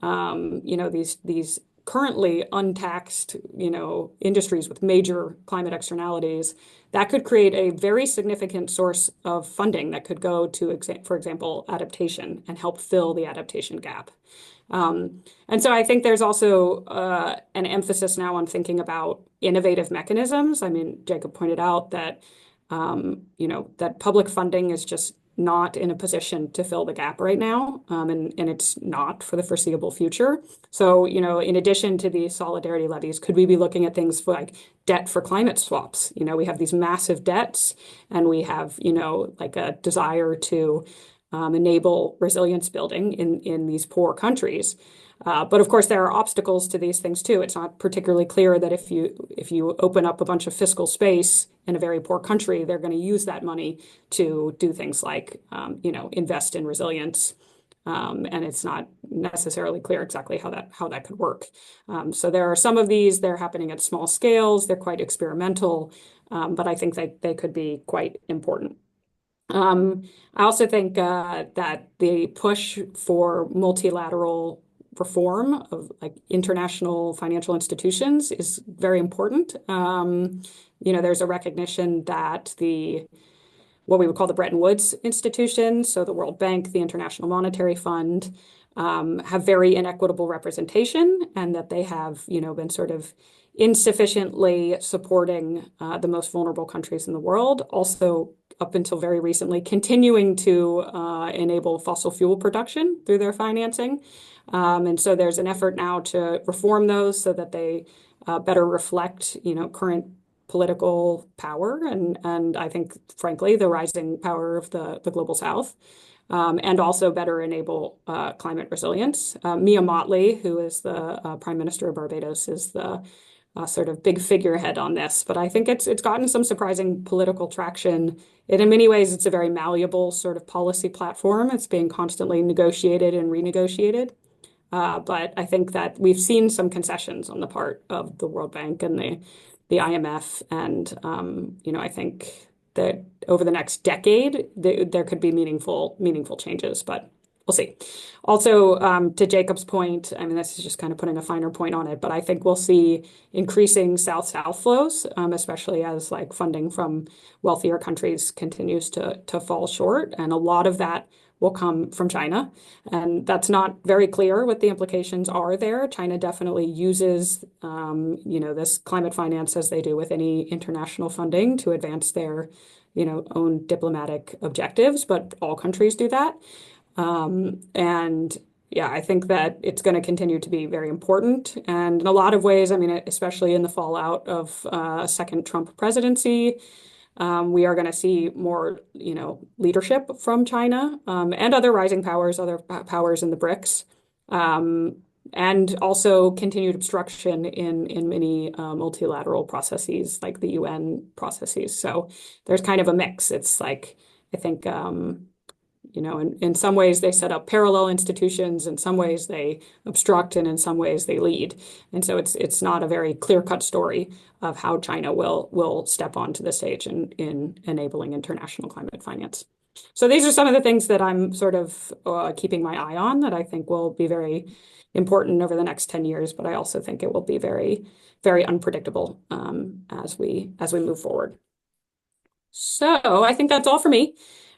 these currently untaxed, industries with major climate externalities, that could create a very significant source of funding that could go to, for example, adaptation and help fill the adaptation gap. And so I think there's also an emphasis now on thinking about innovative mechanisms. I mean, Jacob pointed out that, that public funding is just not in a position to fill the gap right now, and it's not for the foreseeable future. So, in addition to these solidarity levies, could we be looking at things like debt for climate swaps? We have these massive debts, and we have, like a desire to enable resilience building in these poor countries. But of course, there are obstacles to these things too. It's not particularly clear that if you open up a bunch of fiscal space in a very poor country, they're going to use that money to do things like, invest in resilience. And it's not necessarily clear exactly how that could work. So there are some of these, they're happening at small scales. They're quite experimental, but I think they could be quite important. I also think that the push for multilateral reform of like international financial institutions is very important. There's a recognition that what we would call the Bretton Woods institutions, so the World Bank, the International Monetary Fund, have very inequitable representation, and that they have, been sort of insufficiently supporting the most vulnerable countries in the world. Also, up until very recently, continuing to enable fossil fuel production through their financing. And so there's an effort now to reform those so that they better reflect, current political power and I think, frankly, the rising power of the global South, and also better enable climate resilience. Mia Mottley, who is the Prime Minister of Barbados, is the sort of big figurehead on this. But I think it's gotten some surprising political traction. And in many ways, it's a very malleable sort of policy platform. It's being constantly negotiated and renegotiated. But I think that we've seen some concessions on the part of the World Bank and the IMF. And, I think that over the next decade, there could be meaningful changes. But we'll see. Also, to Jacob's point, I mean, this is just kind of putting a finer point on it, but I think we'll see increasing south-south flows, especially as like funding from wealthier countries continues to fall short. And a lot of that will come from China. And that's not very clear what the implications are there. China definitely uses, this climate finance as they do with any international funding to advance their, own diplomatic objectives, but all countries do that. And yeah, I think that it's going to continue to be very important. And in a lot of ways, I mean, especially in the fallout of a second Trump presidency, we are going to see more, leadership from China and other rising powers, other powers in the BRICS, and also continued obstruction in many multilateral processes like the UN processes. So there's kind of a mix. It's like, I think, in some ways they set up parallel institutions, in some ways they obstruct, and in some ways they lead. And so it's not a very clear-cut story of how China will step onto the stage in enabling international climate finance. So these are some of the things that I'm sort of keeping my eye on that I think will be very important over the next 10 years, but I also think it will be very, very unpredictable as we move forward. So I think that's all for me.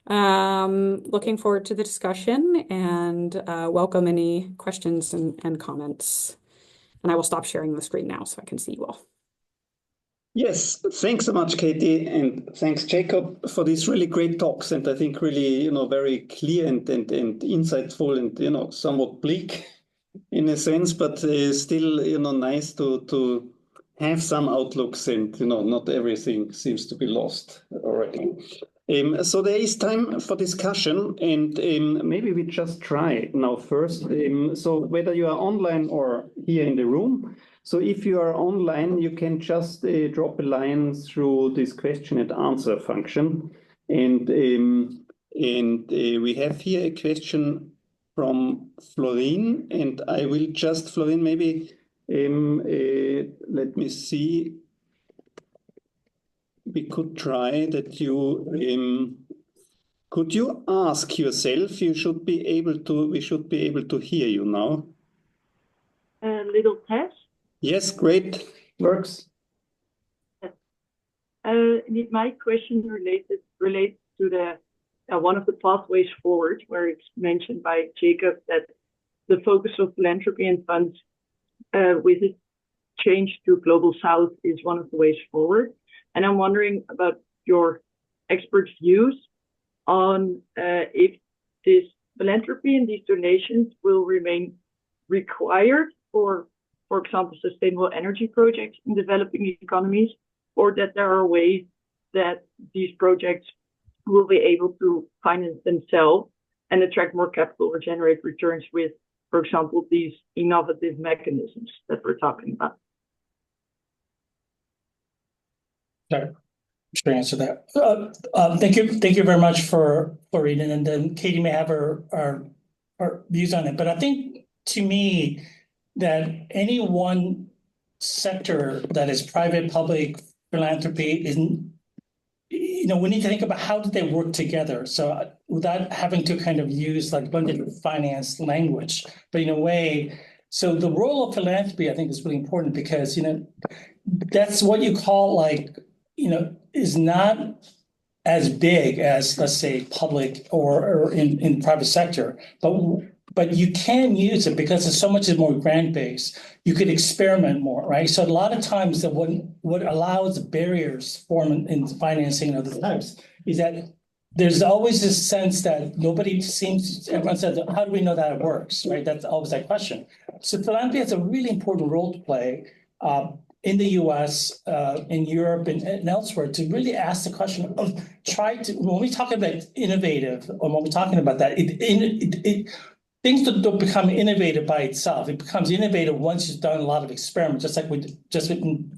Looking forward to the discussion and welcome any questions and comments. And I will stop sharing the screen now so I can see you all. Yes, thanks so much, Katie, and thanks, Jacob, for these really great talks. And I think really, very clear and insightful and, somewhat bleak in a sense, but still, nice to have some outlooks and, not everything seems to be lost already. So there is time for discussion, and maybe we just try now first. So whether you are online or here in the room, so if you are online, you can just drop a line through this question and answer function. And we have here a question from Florine, and I will just, Florine, maybe let me see. We could try that you could you ask yourself? You should be able to. We should be able to hear you now. A little test. Yes, great, works. My question relates to the one of the pathways forward, where it's mentioned by Jacob that the focus of philanthropy and funds with its change to Global South is one of the ways forward. And I'm wondering about your expert views on if this philanthropy and these donations will remain required for example, sustainable energy projects in developing economies, or that there are ways that these projects will be able to finance themselves and attract more capital or generate returns with, for example, these innovative mechanisms that we're talking about. Sorry, to answer that. Thank you very much for reading, and then Katie may have her views on it. But I think, to me, that any one sector that is private, public, philanthropy isn't, we need to think about how did they work together. So without having to kind of use like blended finance language, but in a way, so the role of philanthropy, I think, is really important because, that's what you call is not as big as, let's say, public or in private sector, but you can use it because it's so much more grant-based. You could experiment more, right? So a lot of times what allows barriers form in financing and other types is that there's always this sense that everyone says, how do we know that it works, right? That's always that question. So philanthropy has a really important role to play in the US, in Europe, and elsewhere, to really ask the question of when we talk about innovative, or when we're talking about that, things don't become innovative by itself. It becomes innovative once you've done a lot of experiments, just like with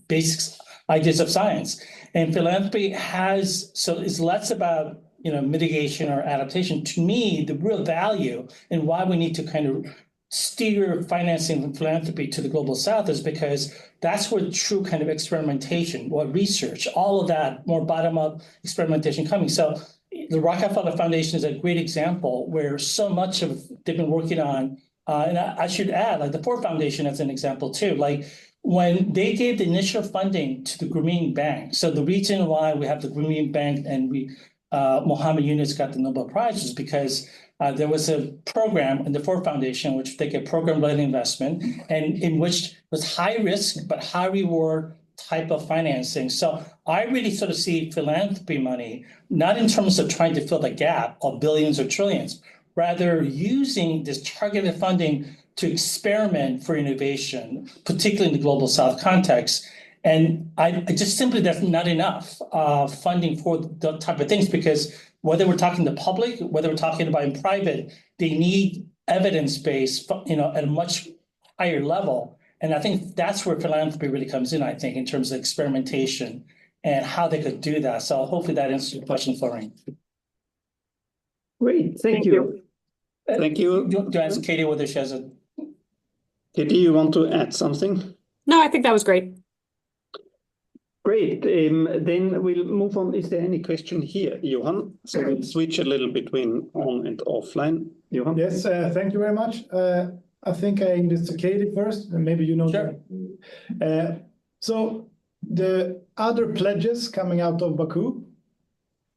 basic ideas of science. And philanthropy is less about mitigation or adaptation. To me, the real value and why we need to kind of steer financing from philanthropy to the Global South is because that's where true kind of experimentation, research, all of that more bottom-up experimentation coming. So the Rockefeller Foundation is a great example where so much of they've been working on, and I should add, like the Ford Foundation as an example too. Like when they gave the initial funding to the Grameen Bank, so the reason why we have the Grameen Bank and Mohammed Yunus got the Nobel Prize is because there was a program in the Ford Foundation, which they get program-led investment, and in which was high risk but high reward type of financing. So I really sort of see philanthropy money, not in terms of trying to fill the gap of billions or trillions, rather using this targeted funding to experiment for innovation, particularly in the global South context. And I just simply, there's not enough funding for the type of things, because whether we're talking to public, whether we're talking about in private, they need evidence-based, at a much higher level. And I think that's where philanthropy really comes in, I think, in terms of experimentation and how they could do that. So hopefully that answers your question, Florine. Great, thank you. Thank you. Do you ask Katie whether she has a... Katie, you want to add something? No, I think that was great. Great. Then we'll move on. Is there any question here, Johan? So we'll switch a little between on and offline. Johan? Yes, thank you very much. I think I aimed it to Katie first, and maybe you know. Sure. So the other pledges coming out of Baku,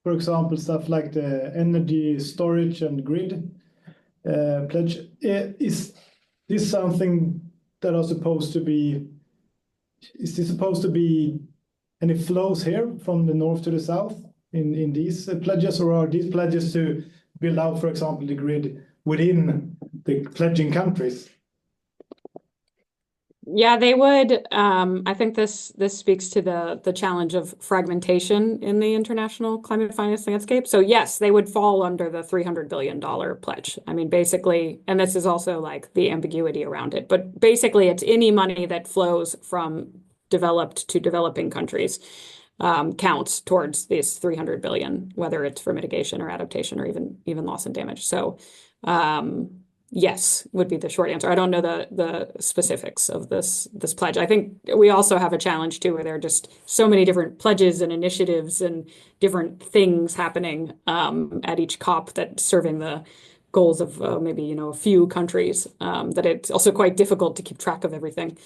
for example, stuff like the energy storage and grid pledge, is this something that are supposed to be? Is this supposed to be any flows here from the north to the south in these pledges, or are these pledges to build out, for example, the grid within the pledging countries? Yeah, they would. I think this speaks to the challenge of fragmentation in the international climate finance landscape. So yes, they would fall under the $300 billion pledge. I mean, basically, and this is also like the ambiguity around it, but basically it's any money that flows from developed to developing countries counts towards this 300 billion, whether it's for mitigation or adaptation or even loss and damage. So yes, would be the short answer. I don't know the specifics of this pledge. I think we also have a challenge too, where there are just so many different pledges and initiatives and different things happening at each COP that's serving the goals of maybe a few countries, that it's also quite difficult to keep track of everything.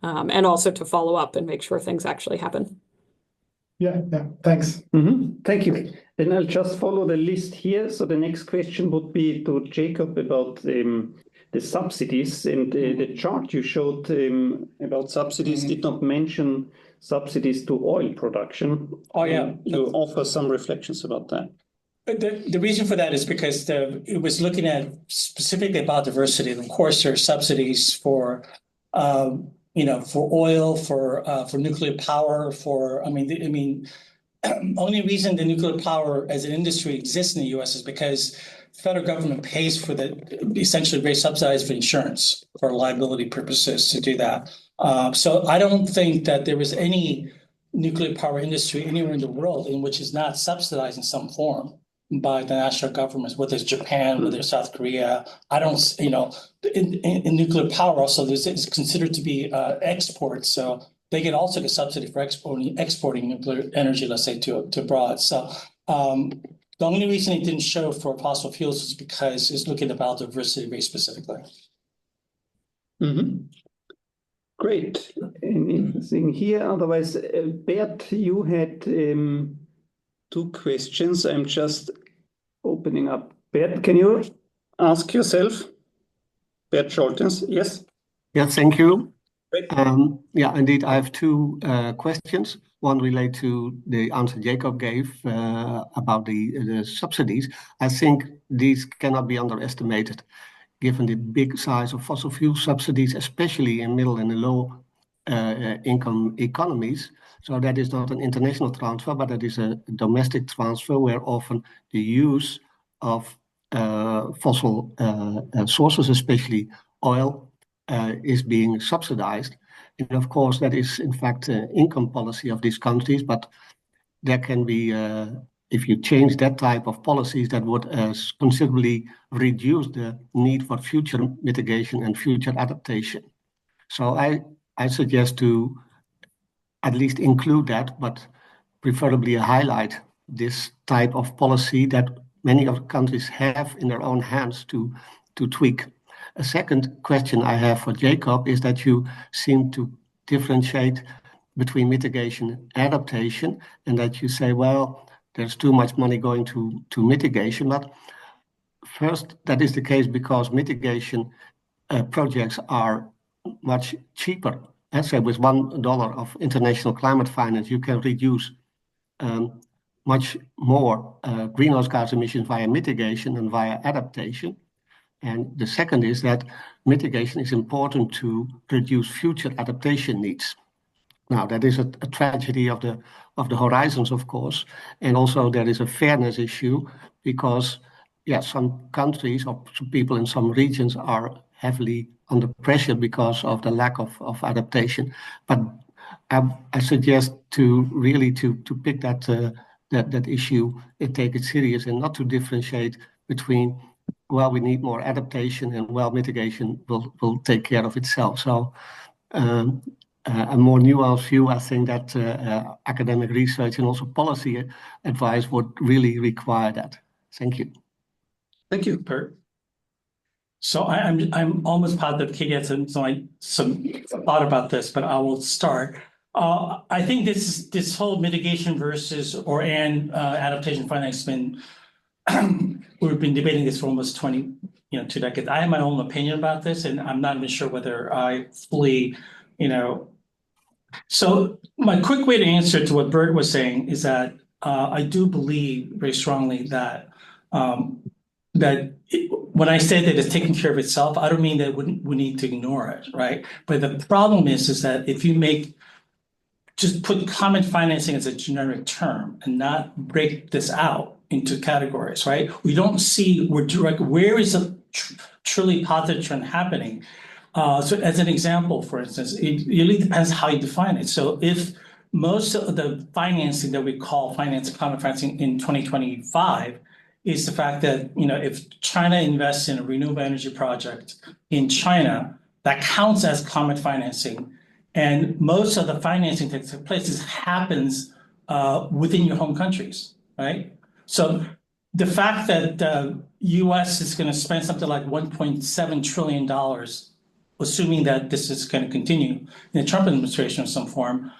And also to follow up and make sure things actually happen. Yeah, thanks. Thank you. Then I'll just follow the list here. So the next question would be to Jacob about the subsidies. And the chart you showed about subsidies did not mention subsidies to oil production. Oh, yeah. You offer some reflections about that. The reason for that is because it was looking at specifically about diversity. And of course, there are subsidies for for oil, for nuclear power, only reason the nuclear power as an industry exists in the U.S. is because the federal government pays for essentially very subsidized for insurance for liability purposes to do that. So I don't think that there is any nuclear power industry anywhere in the world in which is not subsidized in some form by the national governments, whether it's Japan, whether it's South Korea. I don't, in nuclear power also, it's considered to be export. So they can also get subsidy for exporting nuclear energy, let's say, to abroad. So the only reason it didn't show for fossil fuels is because it's looking at biodiversity very specifically. Great. Anything here? Otherwise, Bert, you had two questions. I'm just opening up. Bert, can you ask yourself? Bert Scholtens, yes? Yeah, thank you. Great. Yeah, indeed, I have two questions. One relates to the answer Jacob gave about the subsidies. I think these cannot be underestimated, given the big size of fossil fuel subsidies, especially in middle and low income economies. So that is not an international transfer, but that is a domestic transfer where often the use of fossil sources, especially oil, is being subsidized. And of course, that is in fact income policy of these countries, but there can be, if you change that type of policies, that would considerably reduce the need for future mitigation and future adaptation. So I suggest to at least include that, but preferably highlight this type of policy that many of the countries have in their own hands to tweak. A second question I have for Jacob is that you seem to differentiate between mitigation and adaptation, and that you say, well, there's too much money going to mitigation. But first, that is the case because mitigation projects are much cheaper. And so with $1 of international climate finance, you can reduce much more greenhouse gas emissions via mitigation than via adaptation. And the second is that mitigation is important to reduce future adaptation needs. Now, that is a tragedy of the horizons, of course, and also there is a fairness issue because, yeah, some countries or some people in some regions are heavily under pressure because of the lack of adaptation. But I suggest to really to pick that issue and take it serious and not to differentiate between, well, we need more adaptation and, well, mitigation will take care of itself. So a more nuanced view, I think that academic research and also policy advice would really require that. Thank you. Thank you, Bert. So I'm almost positive Katie had some thought about this, but I will start. I think this whole mitigation versus adaptation finance has been we've been debating this for almost 2 decades. I have my own opinion about this, and I'm not even sure whether I fully, So my quick way to answer to what Bert was saying is that I do believe very strongly that when I say that it's taking care of itself, I don't mean that we need to ignore it, right? But the problem is that if you just put climate financing as a generic term and not break this out into categories, right? We don't see where is a truly positive trend happening. So as an example, for instance, it really depends how you define it. So if most of the financing that we call climate financing in 2025 is the fact that, if China invests in a renewable energy project in China, that counts as climate financing. And most of the financing that takes place happens within your home countries, right? So the fact that the U.S. is going to spend something like $1.7 trillion, assuming that this is going to continue in the Trump administration of some form,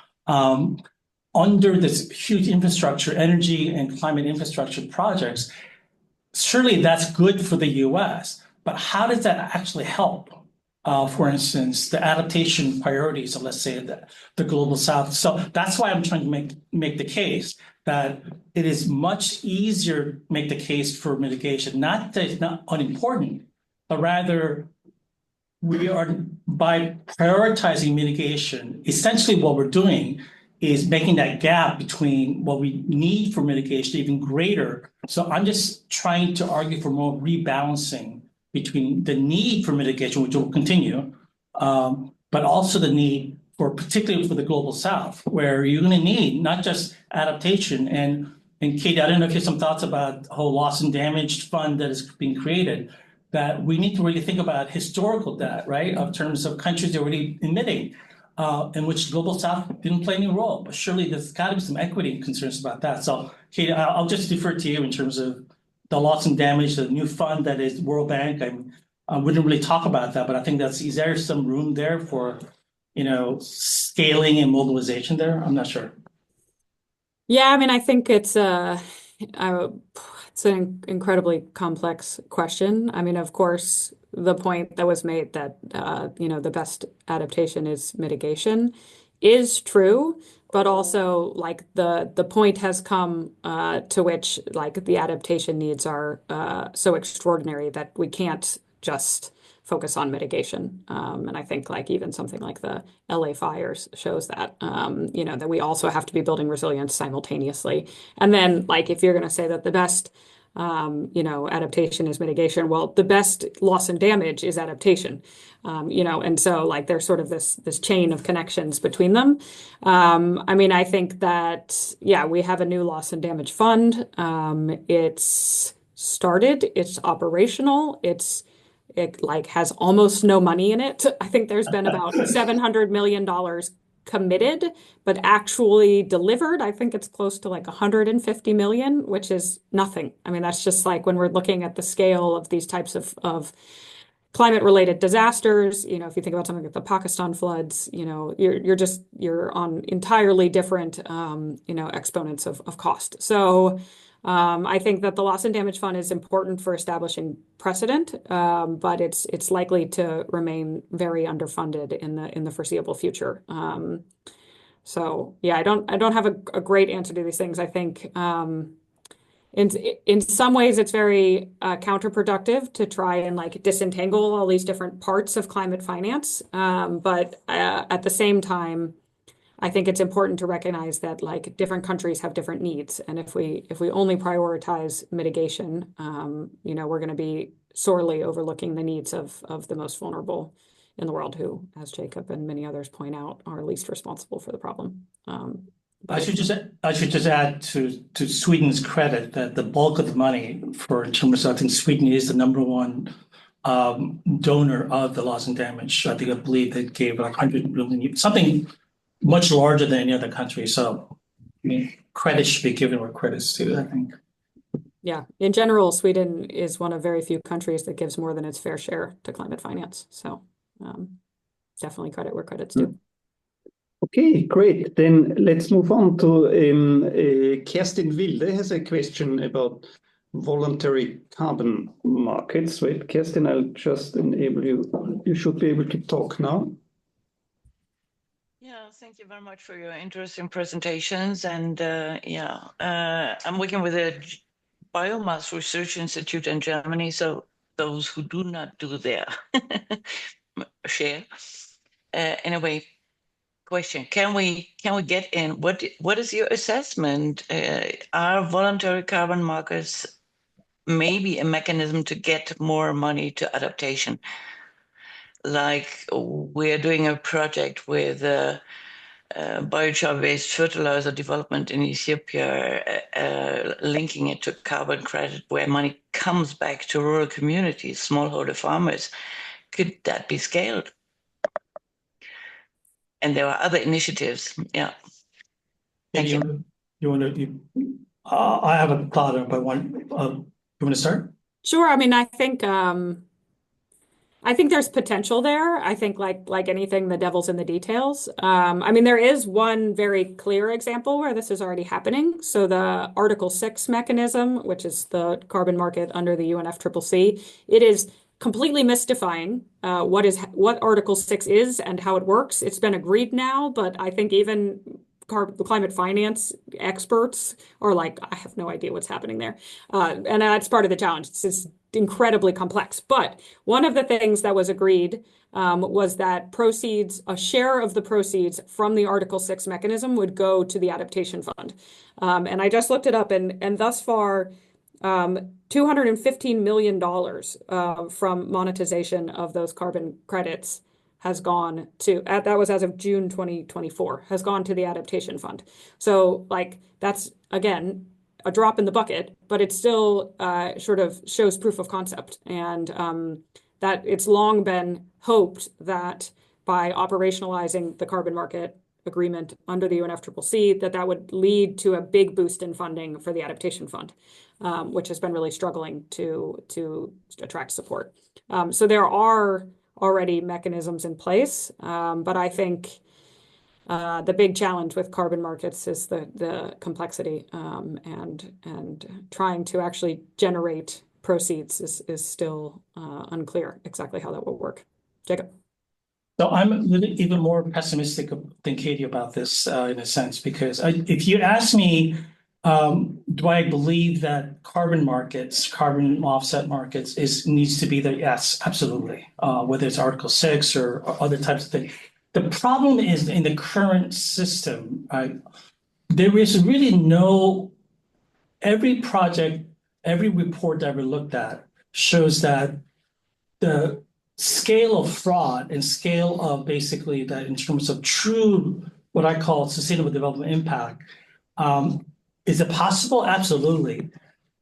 under this huge infrastructure, energy and climate infrastructure projects, surely that's good for the U.S. But how does that actually help? For instance, the adaptation priorities of, let's say, the global South. So that's why I'm trying to make the case that it is much easier to make the case for mitigation. Not that it's not unimportant, but rather we are, by prioritizing mitigation, essentially what we're doing is making that gap between what we need for mitigation even greater. So I'm just trying to argue for more rebalancing between the need for mitigation, which will continue, but also the need particularly for the global South, where you're going to need not just adaptation. And Katie, I don't know if you have some thoughts about the whole loss and damage fund that is being created, that we need to really think about historical debt, right, of terms of countries already emitting, in which global South didn't play any role. But surely there's got to be some equity concerns about that. So, Katie, I'll just defer to you in terms of the loss and damage, the new fund that is World Bank. I wouldn't really talk about that, but I think is there some room there for, scaling and mobilization there? I'm not sure. Yeah, I think it's an incredibly complex question. Of course, the point that was made that the best adaptation is mitigation is true, but also the point has come to which the adaptation needs are so extraordinary that we can't just focus on mitigation. And I think even something like the LA fires shows that, that we also have to be building resilience simultaneously. And then if you're going to say that the best adaptation is mitigation, well, the best loss and damage is adaptation. And so there's sort of this chain of connections between them. I think that, yeah, we have a new loss and damage fund. It's started, it's operational, it has almost no money in it. I think there's been about $700 million committed, but actually delivered, I think it's close to like 150 million, which is nothing. I mean, that's just like when we're looking at the scale of these types of climate-related disasters, if you think about something like the Pakistan floods, you're on entirely different, exponents of cost. So I think that the loss and damage fund is important for establishing precedent, but it's likely to remain very underfunded in the foreseeable future. So yeah, I don't have a great answer to these things. I think in some ways it's very counterproductive to try and like disentangle all these different parts of climate finance. But at the same time, I think it's important to recognize that like different countries have different needs. And if we only prioritize mitigation, we're going to be sorely overlooking the needs of the most vulnerable in the world, who, as Jacob and many others point out, are least responsible for the problem. I should just add to Sweden's credit that the bulk of the money in terms of, I think Sweden is the #1 donor of the loss and damage. I believe they gave 100 million, something much larger than any other country. So I mean, credit should be given where credit's due, I think. Yeah, in general, Sweden is one of very few countries that gives more than its fair share to climate finance. So definitely credit where credit's due. Okay, great. Then let's move on to Kerstin Wilde has a question about voluntary carbon markets. Wait, Kerstin, I'll just enable you. You should be able to talk now. Yeah, thank you very much for your interesting presentations. And I'm working with a biomass research institute in Germany. So those who do not do their share. Anyway, question: Can we get in? What is your assessment? Are voluntary carbon markets maybe a mechanism to get more money to adaptation? Like we're doing a project with biochar-based fertilizer development in Ethiopia, linking it to carbon credit, where money comes back to rural communities, smallholder farmers. Could that be scaled? And there are other initiatives. Yeah. Thank you. I have a thought, but you want to start? Sure. I mean, I think there's potential there. I think like anything, the devil's in the details. I mean, there is one very clear example where this is already happening. So the Article 6 mechanism, which is the carbon market under the UNFCCC, it is completely mystifying what Article 6 is and how it works. It's been agreed now, but I think even the climate finance experts are like, I have no idea what's happening there. And that's part of the challenge. It's incredibly complex. But one of the things that was agreed was that a share of the proceeds from the Article 6 mechanism would go to the adaptation fund. And I just looked it up, and thus far, $215 million from monetization of those carbon credits has gone to, that was as of June 2024, has gone to the adaptation fund. So like that's, again, a drop in the bucket, but it still sort of shows proof of concept. And that it's long been hoped that by operationalizing the carbon market agreement under the UNFCCC, that would lead to a big boost in funding for the adaptation fund, which has been really struggling to attract support. So there are already mechanisms in place, but I think the big challenge with carbon markets is the complexity, and trying to actually generate proceeds is still unclear exactly how that will work. Jacob. So I'm even more pessimistic than Katie about this in a sense, because if you ask me, do I believe that carbon offset markets needs to be there? Yes, absolutely. Whether it's Article 6 or other types of things. The problem is in the current system, there is really every project, every report that we looked at shows that the scale of fraud and scale of basically that in terms of true, what I call sustainable development impact, is it possible? Absolutely.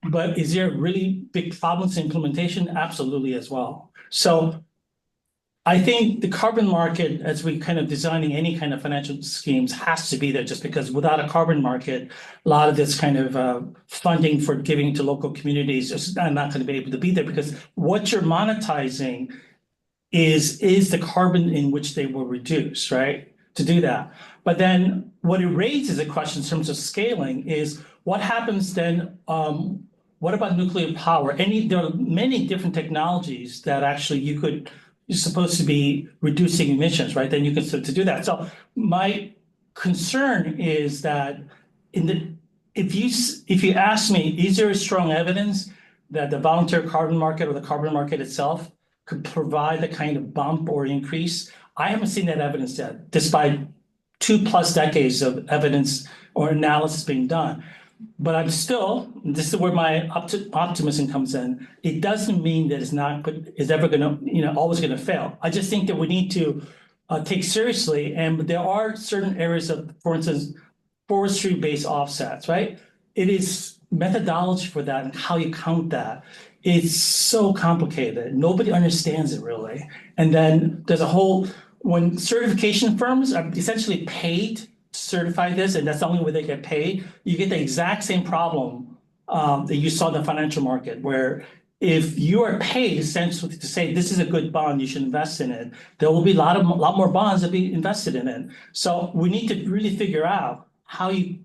But is there really big problems in implementation? Absolutely as well. So I think the carbon market, as we kind of designing any kind of financial schemes, has to be there just because without a carbon market, a lot of this kind of funding for giving to local communities is not going to be able to be there because what you're monetizing is the carbon in which they will reduce, right? To do that. But then what it raises a question in terms of scaling is what happens then, what about nuclear power? There are many different technologies that actually you're supposed to be reducing emissions, right? Then you can start to do that. So my concern is that if you ask me, is there strong evidence that the voluntary carbon market or the carbon market itself could provide the kind of bump or increase? I haven't seen that evidence yet, despite 2+ decades of evidence or analysis being done. But I'm still, this is where my optimism comes in. It doesn't mean that it's ever going to, always going to fail. I just think that we need to take seriously, and there are certain areas of, for instance, forestry-based offsets, right? It is methodology for that and how you count that. It's so complicated. Nobody understands it really. And then there's when certification firms are essentially paid to certify this, and that's the only way they get paid, you get the exact same problem that you saw in the financial market, where if you are paid essentially to say this is a good bond, you should invest in it, there will be a lot more bonds that be invested in it. So we need to really figure out how you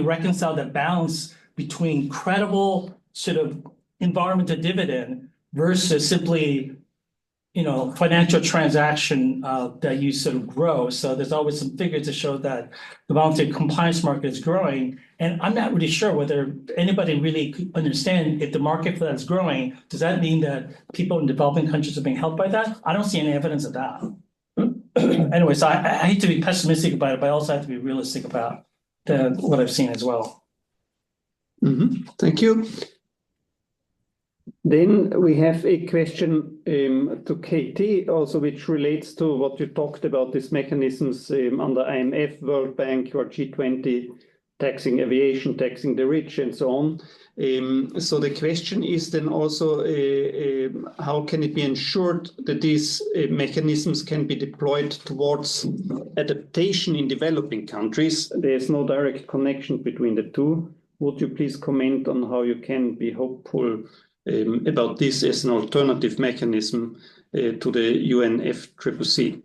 reconcile that balance between credible sort of environmental dividend versus simply financial transaction that you sort of grow. So there's always some figures to show that the voluntary compliance market is growing. And I'm not really sure whether anybody really could understand if the market for that is growing, does that mean that people in developing countries are being helped by that? I don't see any evidence of that. Anyway, so I hate to be pessimistic about it, but I also have to be realistic about what I've seen as well. Thank you. Then we have a question to Katie also, which relates to what you talked about, these mechanisms under IMF, World Bank, or G20, taxing aviation, taxing the rich, and so on. So the question is then also, how can it be ensured that these mechanisms can be deployed towards adaptation in developing countries? There's no direct connection between the two. Would you please comment on how you can be hopeful about this as an alternative mechanism to the UNFCCC?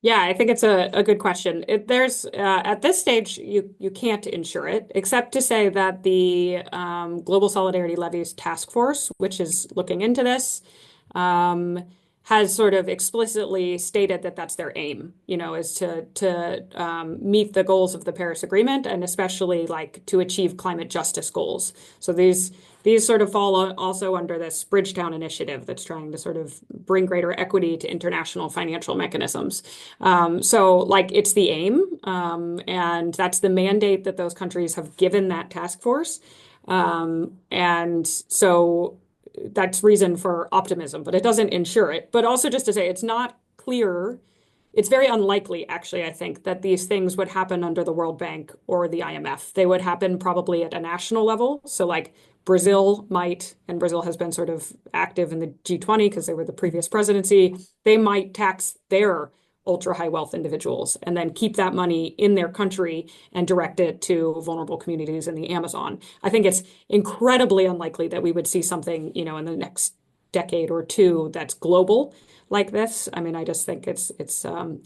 Yeah, I think it's a good question. There's at this stage you can't ensure it, except to say that the Global Solidarity Levies Task Force, which is looking into this, has sort of explicitly stated that that's their aim, is to meet the goals of the Paris Agreement and especially like to achieve climate justice goals. So these sort of fall also under this Bridgetown initiative that's trying to sort of bring greater equity to international financial mechanisms. So like it's the aim, and that's the mandate that those countries have given that task force. And so that's reason for optimism, but it doesn't ensure it. But also just to say, it's not clear. It's very unlikely, actually, I think, that these things would happen under the World Bank or the IMF. They would happen probably at a national level. So like Brazil might, and Brazil has been sort of active in the G20 because they were the previous presidency, they might tax their ultra high wealth individuals and then keep that money in their country and direct it to vulnerable communities in the Amazon. I think it's incredibly unlikely that we would see something, in the next decade or two that's global like this. I mean, I just think it's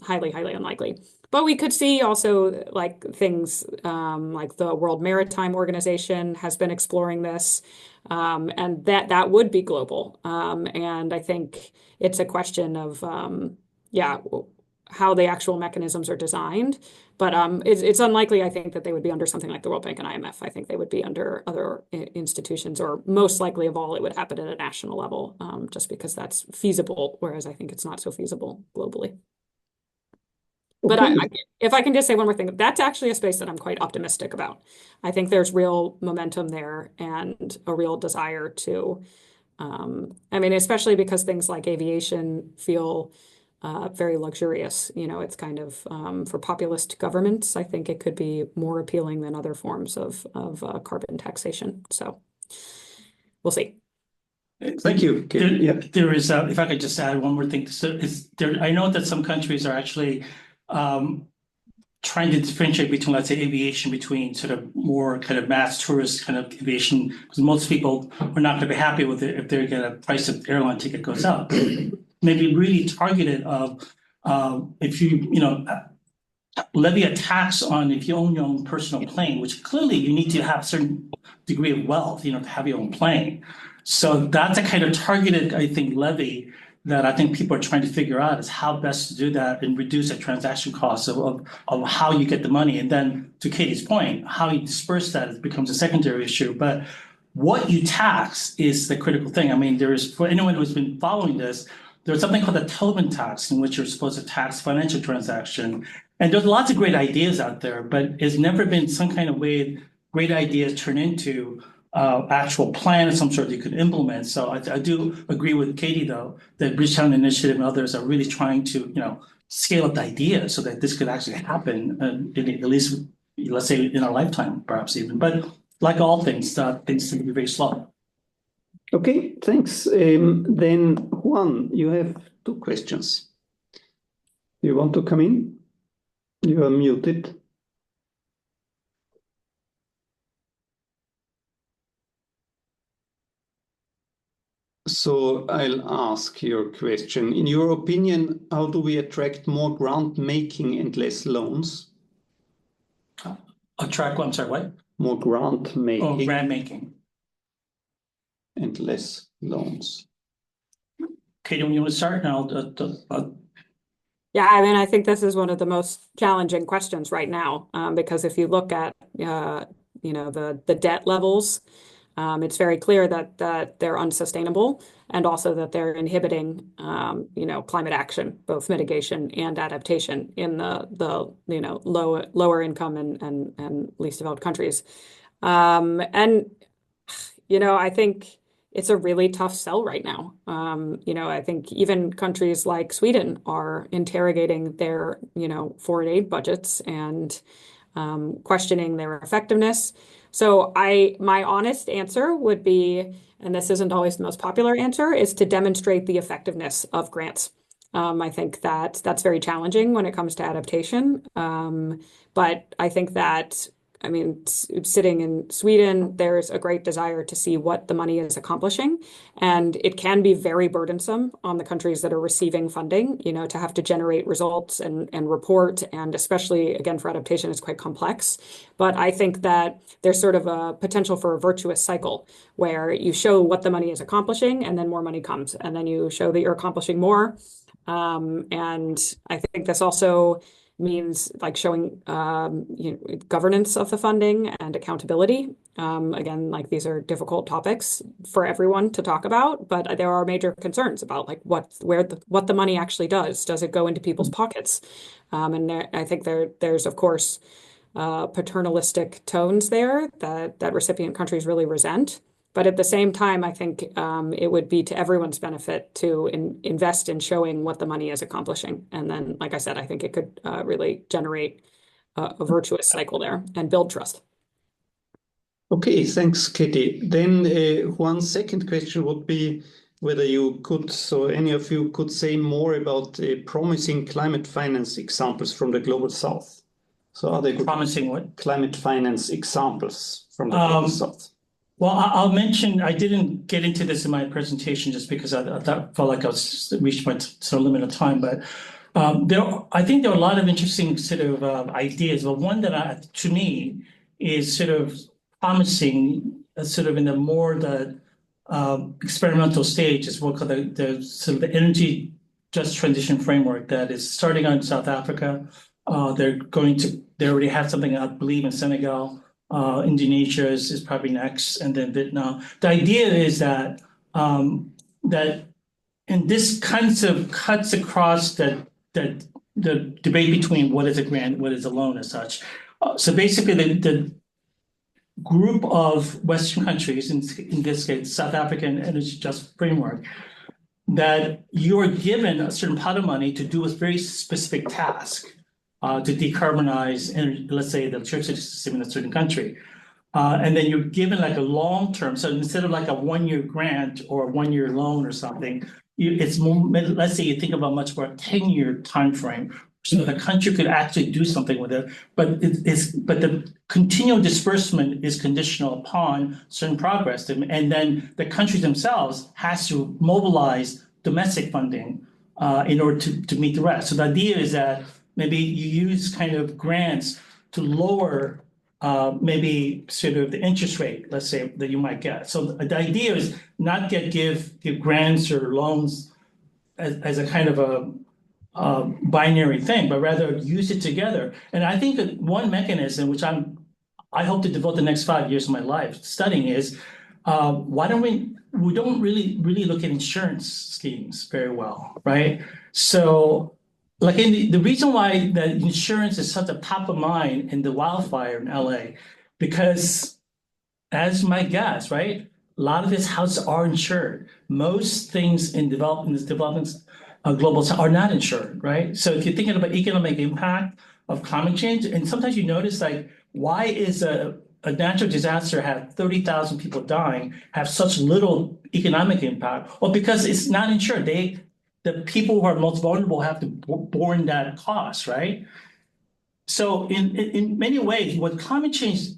highly, highly unlikely. But we could see also like things like the World Maritime Organization has been exploring this, and that would be global. And I think it's a question of, how the actual mechanisms are designed. But it's unlikely, I think, that they would be under something like the World Bank and IMF. I think they would be under other institutions, or most likely of all, it would happen at a national level, just because that's feasible, whereas I think it's not so feasible globally. But if I can just say one more thing, that's actually a space that I'm quite optimistic about. I think there's real momentum there and a real desire to, especially because things like aviation feel very luxurious. It's kind of for populist governments, I think it could be more appealing than other forms of carbon taxation. So we'll see. Thank you. There is, if I could just add one more thing. So I know that some countries are actually trying to differentiate between, let's say, aviation, between sort of more kind of mass tourist kind of aviation, because most people are not going to be happy with it if they get a price of airline ticket goes up. Maybe really targeted of if you levy a tax on if you own your own personal plane, which clearly you need to have a certain degree of wealth, to have your own plane. So that's a kind of targeted, I think, levy that I think people are trying to figure out is how best to do that and reduce the transaction costs of how you get the money. And then to Katie's point, how you disperse that becomes a secondary issue. But what you tax is the critical thing. I mean, for anyone who's been following this, there's something called the Tobin tax in which you're supposed to tax financial transaction. And there's lots of great ideas out there, but it's never been some kind of way great ideas turn into actual plan of some sort that you could implement. So I do agree with Katie, though, that Bridgetown Initiative and others are really trying to, scale up the idea so that this could actually happen, at least, let's say, in our lifetime, perhaps even. But like all things, things seem to be very slow. Okay, thanks. Then Juan, you have 2 questions. You want to come in? You are muted. So I'll ask your question. In your opinion, how do we attract more grant making and less loans? Attract, I'm sorry, what? More grant making. Oh, grant making. And less loans. Katie, you want to start? Now, Yeah, I mean, I think this is one of the most challenging questions right now, because if you look at the debt levels, it's very clear that they're unsustainable, and also that they're inhibiting climate action, both mitigation and adaptation in the lower income and least developed countries. I think it's a really tough sell right now. I think even countries like Sweden are interrogating their foreign aid budgets and questioning their effectiveness. So my honest answer would be, and this isn't always the most popular answer, is to demonstrate the effectiveness of grants. I think that's very challenging when it comes to adaptation. But I think that, sitting in Sweden, there's a great desire to see what the money is accomplishing. And it can be very burdensome on the countries that are receiving funding, to have to generate results and report. And especially, again, for adaptation, it's quite complex. But I think that there's sort of a potential for a virtuous cycle where you show what the money is accomplishing and then more money comes. And then you show that you're accomplishing more. And I think this also means like showing governance of the funding and accountability. Again, like these are difficult topics for everyone to talk about, but there are major concerns about like what the money actually does. Does it go into people's pockets? And I think there's of course paternalistic tones there that recipient countries really resent. But at the same time, I think it would be to everyone's benefit to invest in showing what the money is accomplishing. And then, like I said, I think it could really generate a virtuous cycle there and build trust. Okay, thanks, Katie. Then one second question would be whether you could, so any of you could say more about promising climate finance examples from the Global South. So are there promising what? Climate finance examples from the Global South? Well, I'll mention, I didn't get into this in my presentation just because I felt like I was reached my sort of limit of time, but I think there are a lot of interesting sort of ideas, but one that to me is sort of promising, sort of in the experimental stage is what called the sort of the energy just transition framework that is starting on South Africa. They already have something, I believe, in Senegal. Indonesia is probably next, and then Vietnam. The idea is that and this kind of cuts across the debate between what is a grant, what is a loan, as such. So basically, the group of Western countries, in this case, South African Energy Just Framework, that you are given a certain pot of money to do a very specific task. To decarbonize, let's say, the electricity system in a certain country. and then you're given like a long term. So instead of like a 1-year grant or a 1-year loan or something, it's more, let's say you think about much more 10-year time frame. So the country could actually do something with it, but the continual disbursement is conditional upon certain progress, and then the countries themselves has to mobilize domestic funding in order to meet the rest. So the idea is that maybe you use kind of grants to lower maybe sort of the interest rate, let's say, that you might get. So the idea is not give grants or loans as a kind of a binary thing, but rather use it together. And I think that one mechanism, which I hope to devote the next 5 years of my life studying, is why don't we don't really look at insurance schemes very well, right? So like the reason why the insurance is such a top of mind in the wildfire in LA, because as you might guess, right, a lot of these houses are insured. Most things in developments global are not insured, right? So if you're thinking about economic impact of climate change, and sometimes you notice like, why is a natural disaster have 30,000 people dying, have such little economic impact? Well, because it's not insured. The people who are most vulnerable have to borne that cost, right? So in many ways, what climate change,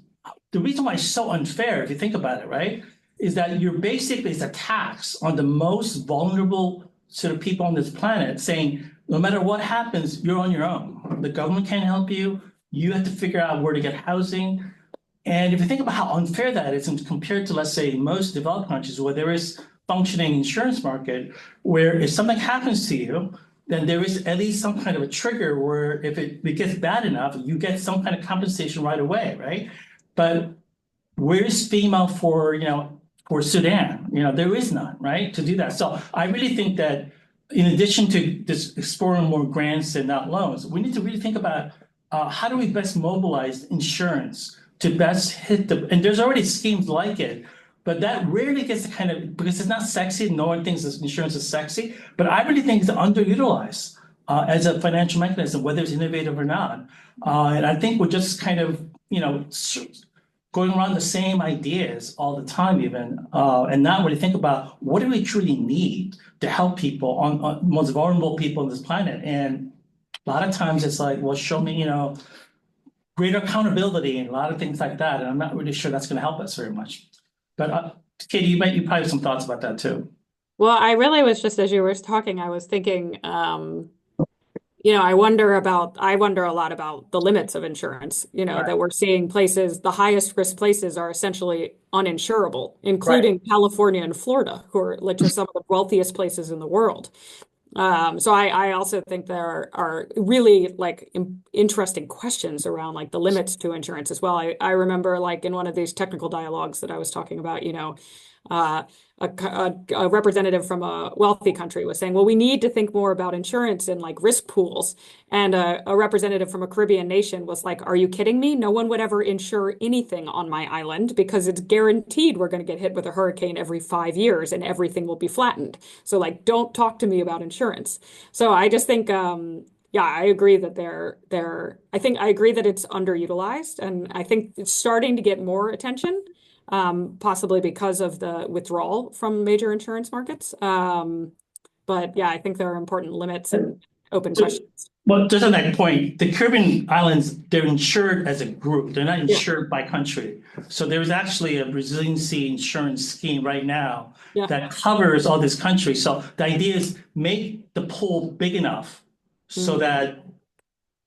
the reason why it's so unfair, if you think about it, right, is that you're basically, it's a tax on the most vulnerable sort of people on this planet, saying, no matter what happens, you're on your own. The government can't help you. You have to figure out where to get housing. And if you think about how unfair that is, and compared to, let's say, most developed countries where there is functioning insurance market, where if something happens to you, then there is at least some kind of a trigger where if it gets bad enough, you get some kind of compensation right away, right? But where's FEMA for Sudan? There is none, right, to do that. So I really think that in addition to just exploring more grants and not loans, we need to really think about how do we best mobilize insurance to best hit and there's already schemes like it, but that rarely gets the kind of, because it's not sexy, no one thinks insurance is sexy, but I really think it's underutilized as a financial mechanism, whether it's innovative or not. And I think we're just kind of, going around the same ideas all the time even, and not really think about what do we truly need to help people on most vulnerable people on this planet. And a lot of times it's like, well, show me, greater accountability and a lot of things like that. And I'm not really sure that's going to help us very much. But Katie, you probably have some thoughts about that too. Well, I really was just, as you were talking, I was thinking, I wonder a lot about the limits of insurance, Right. that we're seeing places, the highest risk places are essentially uninsurable, including California and Florida, who are like just some of the wealthiest places in the world. So I also think there are really like interesting questions around like the limits to insurance as well. I remember like in one of these technical dialogues that I was talking about, a representative from a wealthy country was saying, well, we need to think more about insurance and like risk pools. And a representative from a Caribbean nation was like, are you kidding me? No one would ever insure anything on my island because it's guaranteed we're going to get hit with a hurricane every 5 years and everything will be flattened. So like, don't talk to me about insurance. So I just think, yeah, I agree that I agree that it's underutilized, and I think it's starting to get more attention. Possibly because of the withdrawal from major insurance markets. But yeah, I think there are important limits and open questions. Well, just on that point, the Caribbean islands, they're insured as a group. They're not insured by country. So there's actually a resiliency insurance scheme right now that covers all this country. So the idea is make the pool big enough so that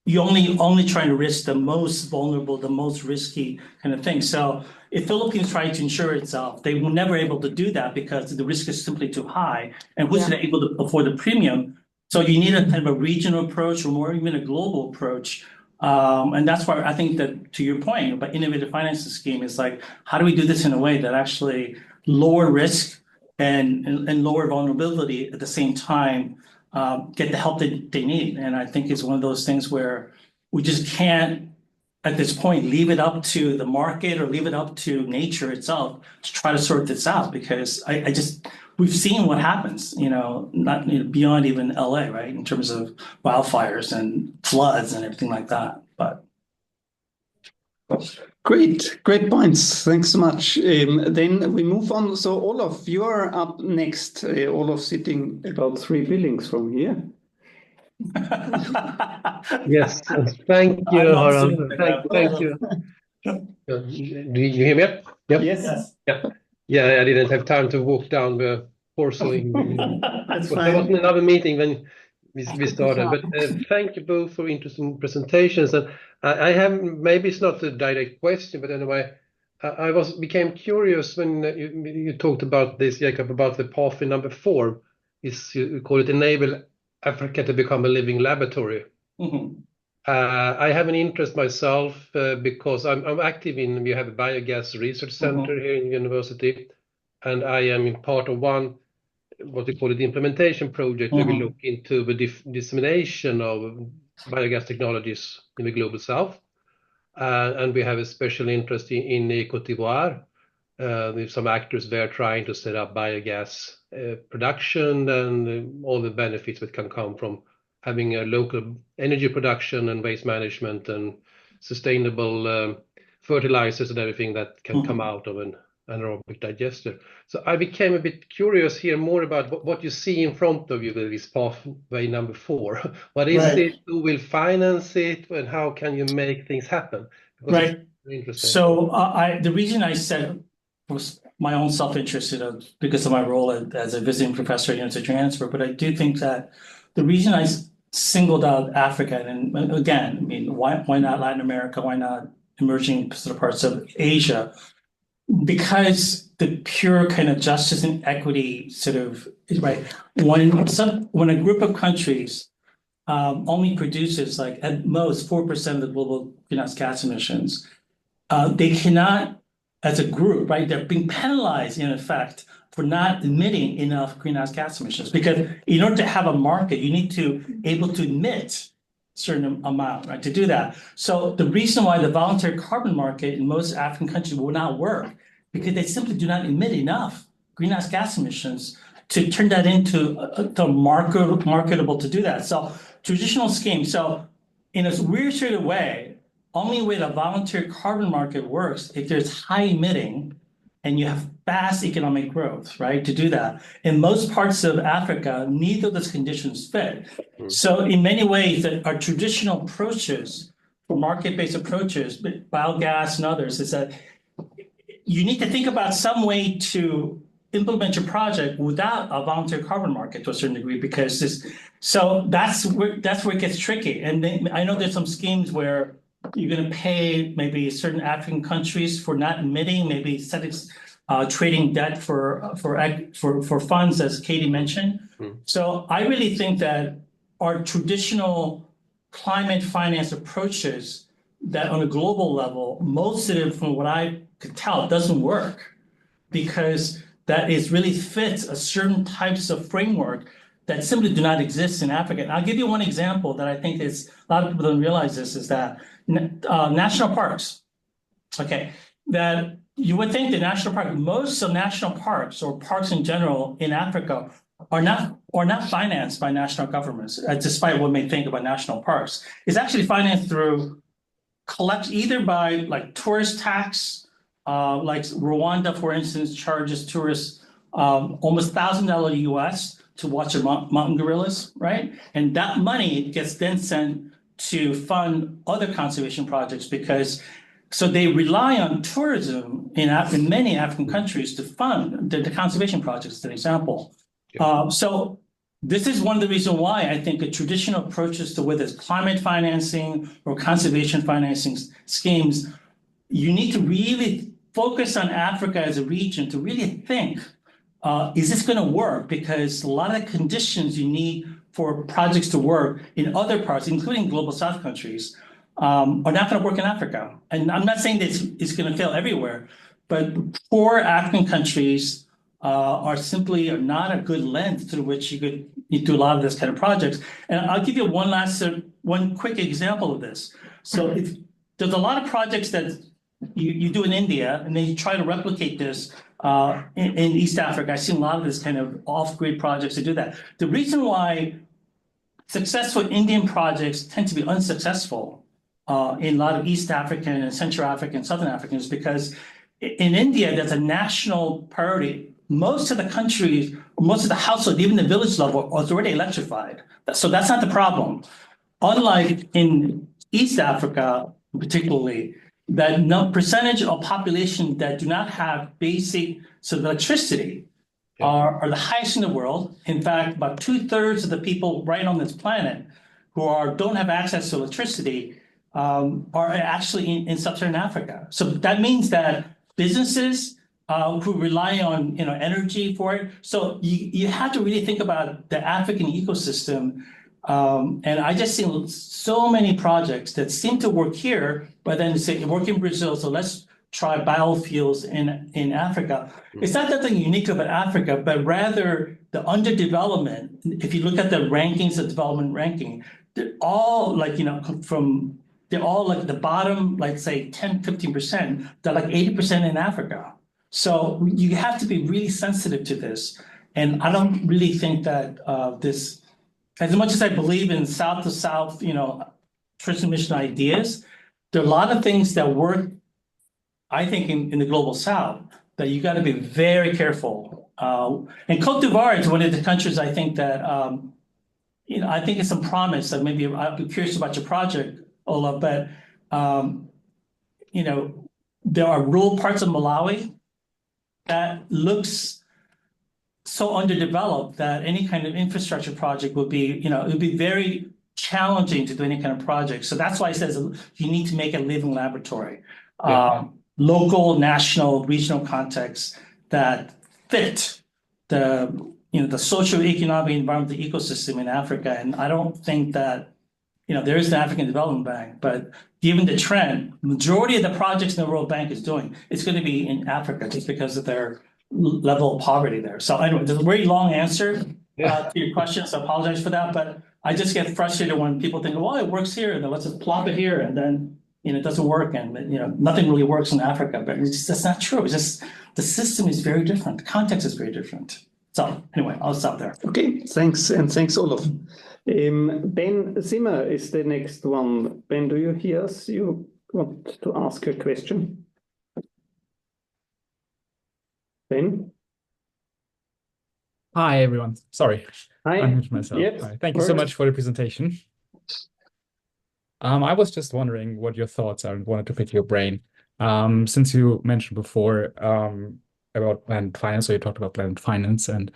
you only trying to risk the most vulnerable, the most risky kind of thing. So if Philippines tried to insure itself, they were never able to do that because the risk is simply too high. And who's able to afford the premium? So you need a kind of a regional approach or more even a global approach. And that's why I think that, to your point about innovative financing scheme, is like, how do we do this in a way that actually lower risk and lower vulnerability at the same time, get the help that they need. And I think it's one of those things where we just can't, at this point, leave it up to the market or leave it up to nature itself to try to sort this out, because we've seen what happens, not beyond even LA, right, in terms of wildfires and floods and everything like that. But Great points. Thanks so much. Then we move on. So Olaf, you are up next. Olaf sitting about 3 buildings from here. Yes, thank you, Harald. Thank you. Do you hear me? Yep. Yes. Yeah, I didn't have time to walk down the porcelain. That's There fine. wasn't another meeting when we started. But thank you both for interesting presentations. And I have, maybe it's not a direct question, but anyway, I became curious when you talked about this, Jacob, about the pathway number 4. You call it enable Africa to become a living laboratory. I have an interest myself because I'm active in, we have a biogas research center here in the university, and I am in part of one, what we call it, the implementation project, where we look into the dissemination of biogas technologies in the global south. And we have a special interest in Côte d'Ivoire. There's some actors there trying to set up biogas production and all the benefits that can come from having a local energy production and waste management and sustainable fertilizers and everything that can come out of an anaerobic digester. So I became a bit curious here more about what you see in front of you with this pathway number 4. What is it? Who will finance it? And how can you make things happen? Because it's very interesting. So the reason I said was my own self-interest, because of my role as a visiting professor at University of Johannesburg. But I do think that the reason I singled out Africa, and again, I mean, why not Latin America? Why not emerging sort of parts of Asia? Because the pure kind of justice and equity sort of is right. When a group of countries only produces like at most 4% of the global greenhouse gas emissions, they cannot, as a group, right? They're being penalized in effect for not emitting enough greenhouse gas emissions. Because in order to have a market, you need to able to emit a certain amount, right? To do that. So the reason why the voluntary carbon market in most African countries will not work, because they simply do not emit enough greenhouse gas emissions to turn that into marketable to do that. So traditional schemes. So in a weird sort of way, only way the voluntary carbon market works if there's high emitting and you have fast economic growth, right? To do that. In most parts of Africa, neither of those conditions fit. So in many ways, our traditional approaches for market-based approaches, biogas and others, is that you need to think about some way to implement your project without a voluntary carbon market to a certain degree, because that's where it gets tricky. And then I know there's some schemes where you're going to pay maybe certain African countries for not emitting, maybe trading debt for funds, as Katie mentioned. So I really think that our traditional climate finance approaches that on a global level, most of it, from what I could tell, doesn't work, because that is really fits a certain types of framework that simply do not exist in Africa. And I'll give you one example that I think is, a lot of people don't realize this, is that national parks, okay, that you would think the national park, most of national parks or parks in general in Africa are not financed by national governments, despite what we may think about national parks. It's actually financed through either by like tourist tax, like Rwanda, for instance, charges tourists almost $1,000 US to watch the mountain gorillas, right? And that money gets then sent to fund other conservation projects, because so they rely on tourism in many African countries to fund the conservation projects, as an example. So this is one of the reasons why I think a traditional approaches to whether it's climate financing or conservation financing schemes, you need to really focus on Africa as a region to really think, is this going to work? Because a lot of the conditions you need for projects to work in other parts, including global south countries, are not going to work in Africa. And I'm not saying that it's going to fail everywhere, but poor African countries are not a good lens through which you could do a lot of this kind of projects. And I'll give you one quick example of this. So there's a lot of projects that you do in India, and then you try to replicate this in East Africa. I've seen a lot of this kind of off-grid projects to do that. The reason why successful Indian projects tend to be unsuccessful in a lot of East African and Central African and Southern Africans, because in India, there's a national priority. Most of the countries, most of the households, even the village level, is already electrified. So that's not the problem. Unlike in East Africa, particularly, that percentage of population that do not have basic electricity are the highest in the world. In fact, about 2/3 of the people right on this planet who don't have access to electricity are actually in sub-Saharan Africa. So that means that businesses who rely on energy for it. So you have to really think about the African ecosystem. And I just seen so many projects that seem to work here, but then say work in Brazil. So let's try biofuels in Africa. It's not nothing unique about Africa, but rather the underdevelopment. If you look at the rankings, the development ranking, they're all like, they're all like the bottom, like say 10, 15%, they're like 80% in Africa. So you have to be really sensitive to this. And I don't really think that this, as much as I believe in South to South, transmission ideas, there are a lot of things that work, I think, in the global South that you got to be very careful. And Cote d'Ivoire is one of the countries I think that, I think it's some promise that maybe I'd be curious about your project, Ola, but, there are rural parts of Malawi that looks so underdeveloped that any kind of infrastructure project would be, it would be very challenging to do any kind of project. So that's why it says you need to make a living laboratory. Local, national, regional contexts that fit the socio-economic environment, the ecosystem in Africa. And I don't think that, there is an African Development Bank, but given the trend, majority of the projects in the World Bank is doing, it's going to be in Africa just because of their level of poverty there. So anyway, there's a very long answer to your question, so I apologize for that, but I just get frustrated when people think, well, it works here, and then let's just plop it here, and then it doesn't work, and nothing really works in Africa. But that's not true. It's just the system is very different. The context is very different. So anyway, I'll stop there. Okay, thanks, and thanks, Olaf. Ben Zimmer is the next one. Ben, do you hear us? You want to ask a question? Ben? Hi, everyone. Sorry. Hi. I muted myself. Yep. Hi. Thank you so much for the presentation. I was just wondering what your thoughts are and wanted to pick your brain. Since you mentioned before about planned finance, so you talked about planned finance, and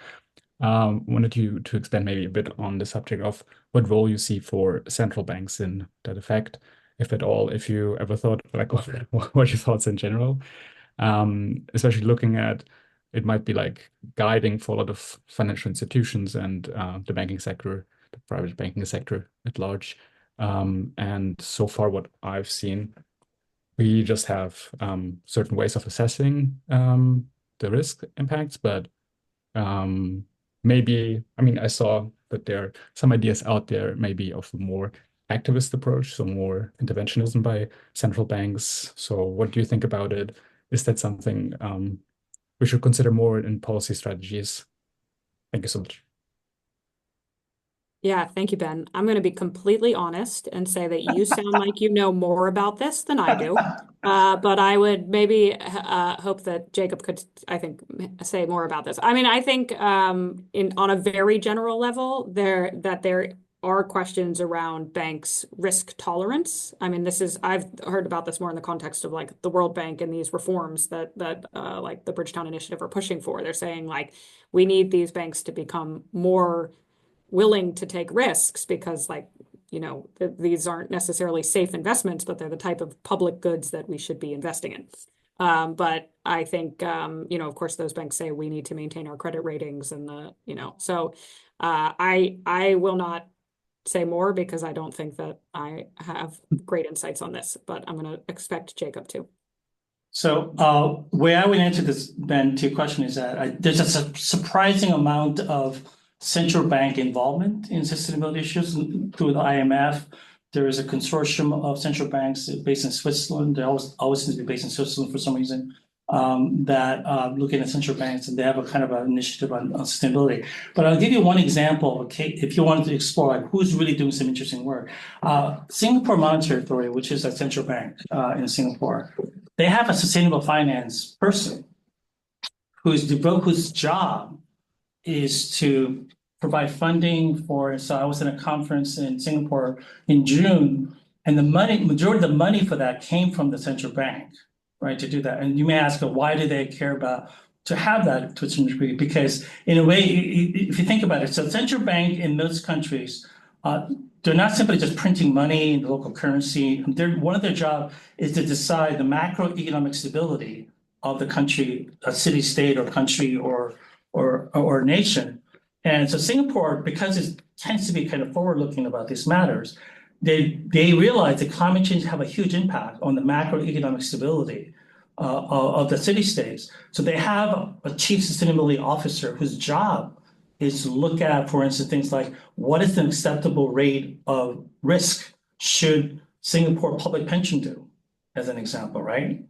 wanted you to expand maybe a bit on the subject of what role you see for central banks in that effect, if at all, if you ever thought, like, what your thoughts in general, especially looking at it might be like guiding for a lot of financial institutions and the banking sector, the private banking sector at large. And so far, what I've seen, we just have certain ways of assessing the risk impacts, but maybe, I saw that there are some ideas out there, maybe of a more activist approach, so more interventionism by central banks. So what do you think about it? Is that something we should consider more in policy strategies? Thank you so much. Yeah, thank you, Ben. I'm going to be completely honest and say that you sound like you know more about this than I do. But I would maybe hope that Jacob could, I think, say more about this. I think on a very general level, there are questions around banks' risk tolerance. I've heard about this more in the context of like the World Bank and these reforms that like the Bridgetown Initiative are pushing for. They're saying like we need these banks to become more willing to take risks because these aren't necessarily safe investments, but they're the type of public goods that we should be investing in. But I think, of course, those banks say we need to maintain our credit ratings and so I will not say more because I don't think that I have great insights on this, but I'm going to expect Jacob to. So way I would answer this, Ben, to your question is that there's a surprising amount of central bank involvement in sustainability issues through the IMF. There is a consortium of central banks based in Switzerland. They always seem to be based in Switzerland for some reason. that looking at central banks, and they have a kind of an initiative on sustainability. But I'll give you one example, okay, if you wanted to explore like who's really doing some interesting work. Singapore Monetary Authority, which is a central bank in Singapore, they have a sustainable finance person whose job is to provide funding for. So I was in a conference in Singapore in June, and the majority of the money for that came from the central bank, right, to do that. And you may ask, why do they care about to have that to a certain degree? Because in a way, if you think about it, so central bank in most countries, they're not simply just printing money in the local currency. One of their job is to decide the macroeconomic stability of the country, a city, state, or country, or nation. And so Singapore, because it tends to be kind of forward-looking about these matters, they realize that climate change have a huge impact on the macroeconomic stability of the city-states. So they have a chief sustainability officer whose job is to look at, for instance, things like what is an acceptable rate of risk should Singapore public pension do, as an example, right?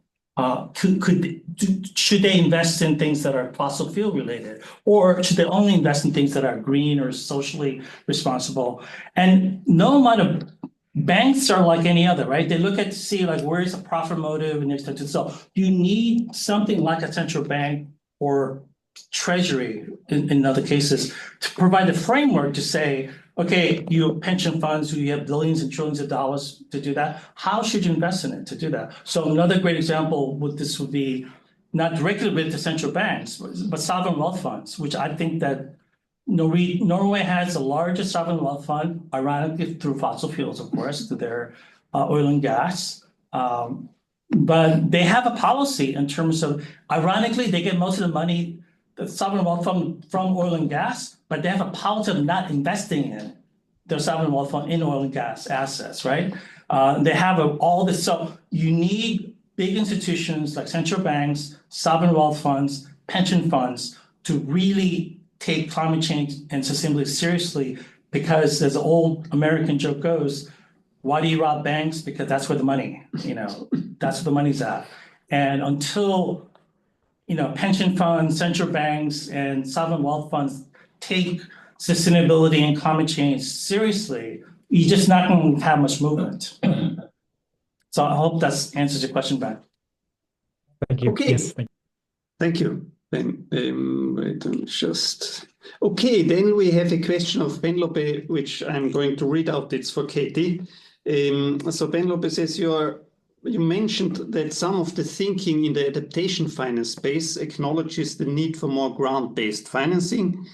Should they invest in things that are fossil fuel related, or should they only invest in things that are green or socially responsible? And no amount of banks are like any other, right? They look at to see like where is the profit motive and extension. So you need something like a central bank or treasury in other cases to provide a framework to say, okay, you have pension funds who you have billions and trillions of dollars to do that. How should you invest in it to do that? So another great example would be not directly with the central banks, but sovereign wealth funds, which I think that Norway has the largest sovereign wealth fund, ironically through fossil fuels, of course, through their oil and gas. But they have a policy in terms of, ironically, they get most of the money, the sovereign wealth fund, from oil and gas, but they have a policy of not investing in their sovereign wealth fund in oil and gas assets, right? They have all this. So you need big institutions like central banks, sovereign wealth funds, pension funds to really take climate change and sustainability seriously, because as the old American joke goes, why do you rob banks? Because that's where the money, that's where the money's at. And until pension funds, central banks, and sovereign wealth funds take sustainability and climate change seriously, you're just not going to have much movement. So I hope that answers your question, Ben. Thank you. Okay. Yes, thank you, Ben. Okay, then we have a question of Ben Lope, which I'm going to read out. It's for Katie. So Ben Lope says, you mentioned that some of the thinking in the adaptation finance space acknowledges the need for more grant-based financing.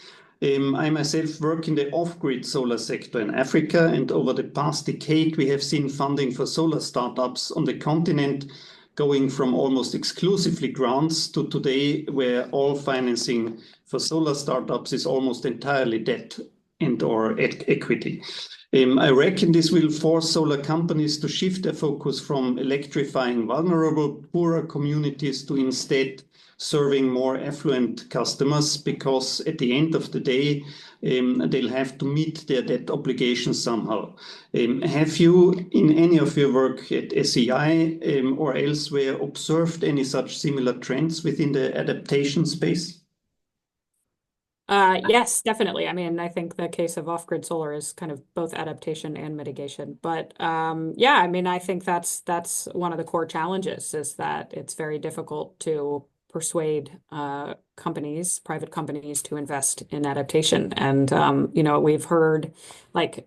I myself work in the off-grid solar sector in Africa, and over the past decade, we have seen funding for solar startups on the continent going from almost exclusively grants to today, where all financing for solar startups is almost entirely debt and/or equity. I reckon this will force solar companies to shift their focus from electrifying vulnerable, poorer communities to instead serving more affluent customers, because at the end of the day, they'll have to meet their debt obligations somehow. Have you, in any of your work at SEI or elsewhere, observed any such similar trends within the adaptation space? Yes, definitely. I mean, I think the case of off-grid solar is kind of both adaptation and mitigation. But yeah, I mean, I think that's one of the core challenges, is that it's very difficult to persuade private companies to invest in adaptation. And we've heard like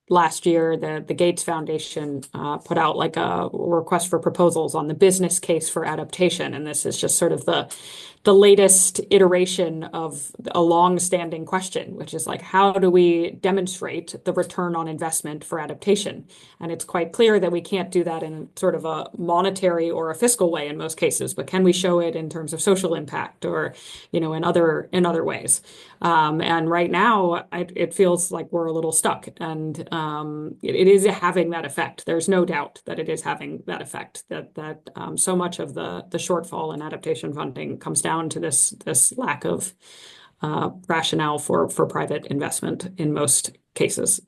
last year, the Gates Foundation put out like a request for proposals on the business case for adaptation. And this is just sort of the latest iteration of a long-standing question, which is like, how do we demonstrate the return on investment for adaptation? And it's quite clear that we can't do that in sort of a monetary or a fiscal way in most cases, but can we show it in terms of social impact or, in other ways? And right now, it feels like we're a little stuck, and it is having that effect. There's no doubt that it is having that effect, that so much of the shortfall in adaptation funding comes down to this lack of rationale for private investment in most cases.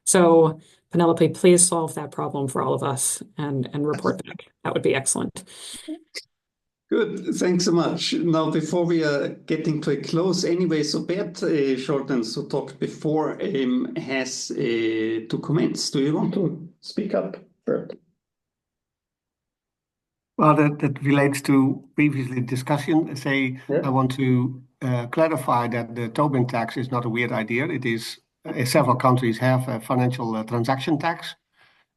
So Penelope, please solve that problem for all of us and report back. That would be excellent. Good, thanks so much. Now, before we are getting to a close anyway, so Bert Shortens, who talked before, has two comments. Do you want to speak up, Bert? Well, that relates to previously discussion. I want to clarify that the Tobin tax is not a weird idea. It is, several countries have a financial transaction tax,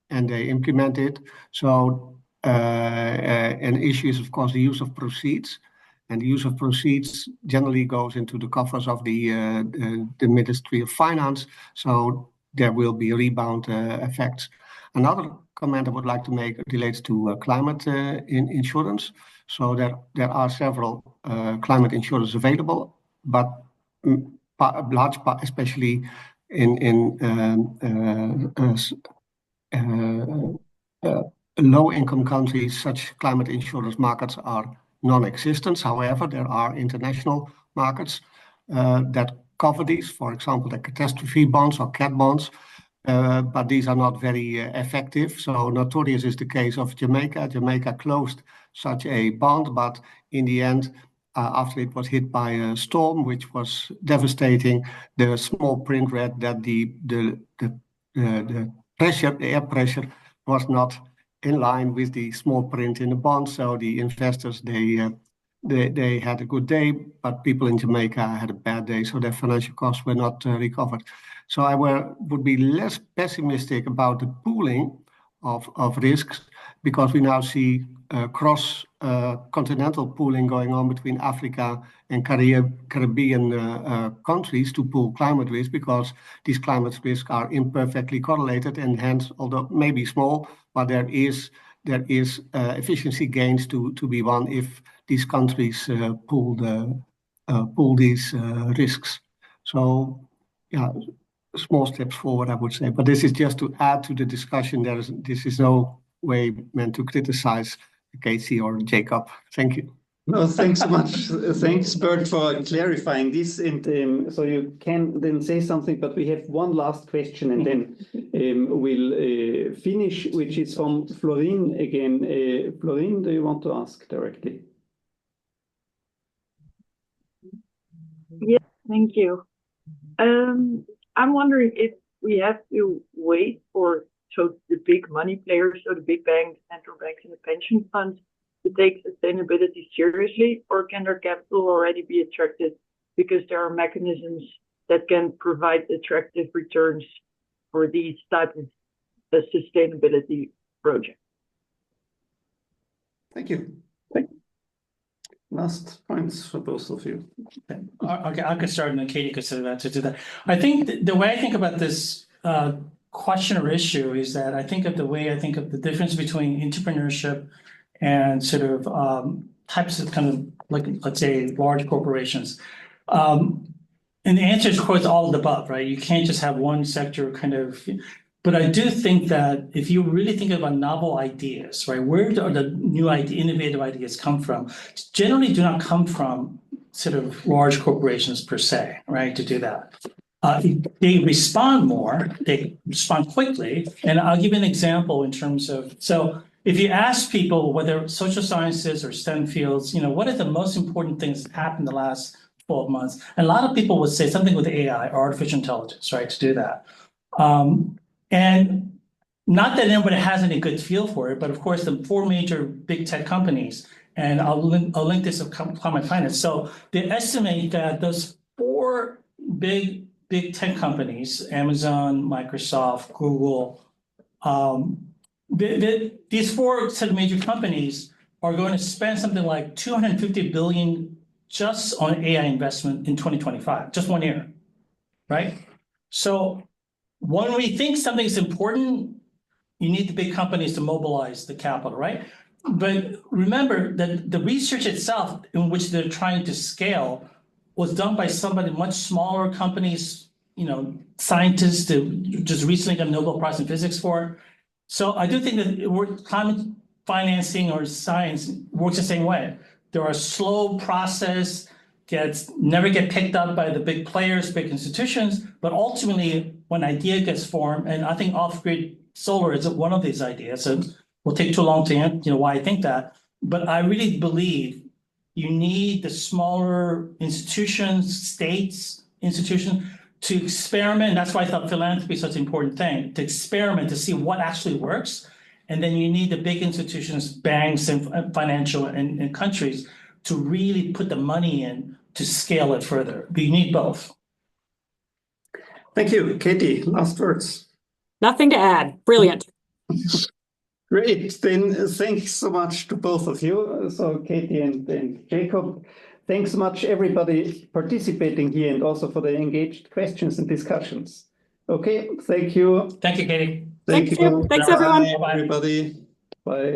and they implement it. So an issue is, of course, the use of proceeds. And the use of proceeds generally goes into the coffers of the Ministry of Finance. So there will be rebound effects. Another comment I would like to make relates to climate insurance. So there are several climate insurance available, but large part, especially in low-income countries, such climate insurance markets are non-existent. However, there are international markets that cover these, for example, the catastrophe bonds or cat bonds, but these are not very effective. So notorious is the case of Jamaica. Jamaica closed such a bond, but in the end, after it was hit by a storm, which was devastating, the small print read that the air pressure was not in line with the small print in the bond. So the investors, they had a good day, but people in Jamaica had a bad day. So their financial costs were not recovered. So I would be less pessimistic about the pooling of risks, because we now see cross-continental pooling going on between Africa and Caribbean countries to pool climate risk, because these climate risks are imperfectly correlated, and hence, although maybe small, but there is efficiency gains to be won if these countries pool these risks. So, yeah, small steps forward, I would say. But this is just to add to the discussion. This is no way meant to criticize Casey or Jacob. Thank you. No, thanks so much. Thanks, Bert, for clarifying this. And so you can then say something, but we have one last question, and then we'll finish, which is from Florin again. Florin, do you want to ask directly? Yes, thank you. I'm wondering if we have to wait for the big money players, so the big banks, central banks, and the pension funds, to take sustainability seriously, or can their capital already be attracted because there are mechanisms that can provide attractive returns for these types of sustainability projects? Thank you. Last points for both of you. Okay, I could start, and then Katie could sort of answer to that. I think the way I think about this question or issue is that I think of the difference between entrepreneurship and sort of types of kind of, like, let's say, large corporations. And the answer is, of course, all of the above, right? You can't just have one sector kind of. But I do think that if you really think about novel ideas, right, where do the new innovative ideas come from? Generally do not come from sort of large corporations per se, right, to do that. They respond quickly. And I'll give you an example in terms of, so if you ask people, whether social sciences or STEM fields, what are the most important things that happened in the last 12 months? And a lot of people would say something with AI or artificial intelligence, right, to do that. And not that anybody has any good feel for it, but of course, the four major big tech companies, and I'll link this to climate finance. So they estimate that those four big tech companies, Amazon, Microsoft, Google, these four sort of major companies are going to spend something like $250 billion just on AI investment in 2025, just 1 year, right? So when we think something is important, you need the big companies to mobilize the capital, right? But remember that the research itself in which they're trying to scale was done by somebody much smaller companies, scientists who just recently got a Nobel Prize in physics for. So I do think that climate financing or science works the same way. There are a slow process, never get picked up by the big players, big institutions, but ultimately when idea gets formed, and I think off-grid solar is one of these ideas, and will take too long to answer, why I think that, but I really believe You need the smaller institutions, states, institutions to experiment. That's why I thought philanthropy is such an important thing, to experiment, to see what actually works. And then you need the big institutions, banks and financial and countries to really put the money in to scale it further. But you need both. Thank you. Katie, last words. Nothing to add. Brilliant. Great. Then thanks so much to both of you. So Katie and Jacob, thanks so much everybody participating here and also for the engaged questions and discussions. Okay, thank you. Thank you, Katie. Thank you. Thanks, everyone. Bye, everybody. Bye.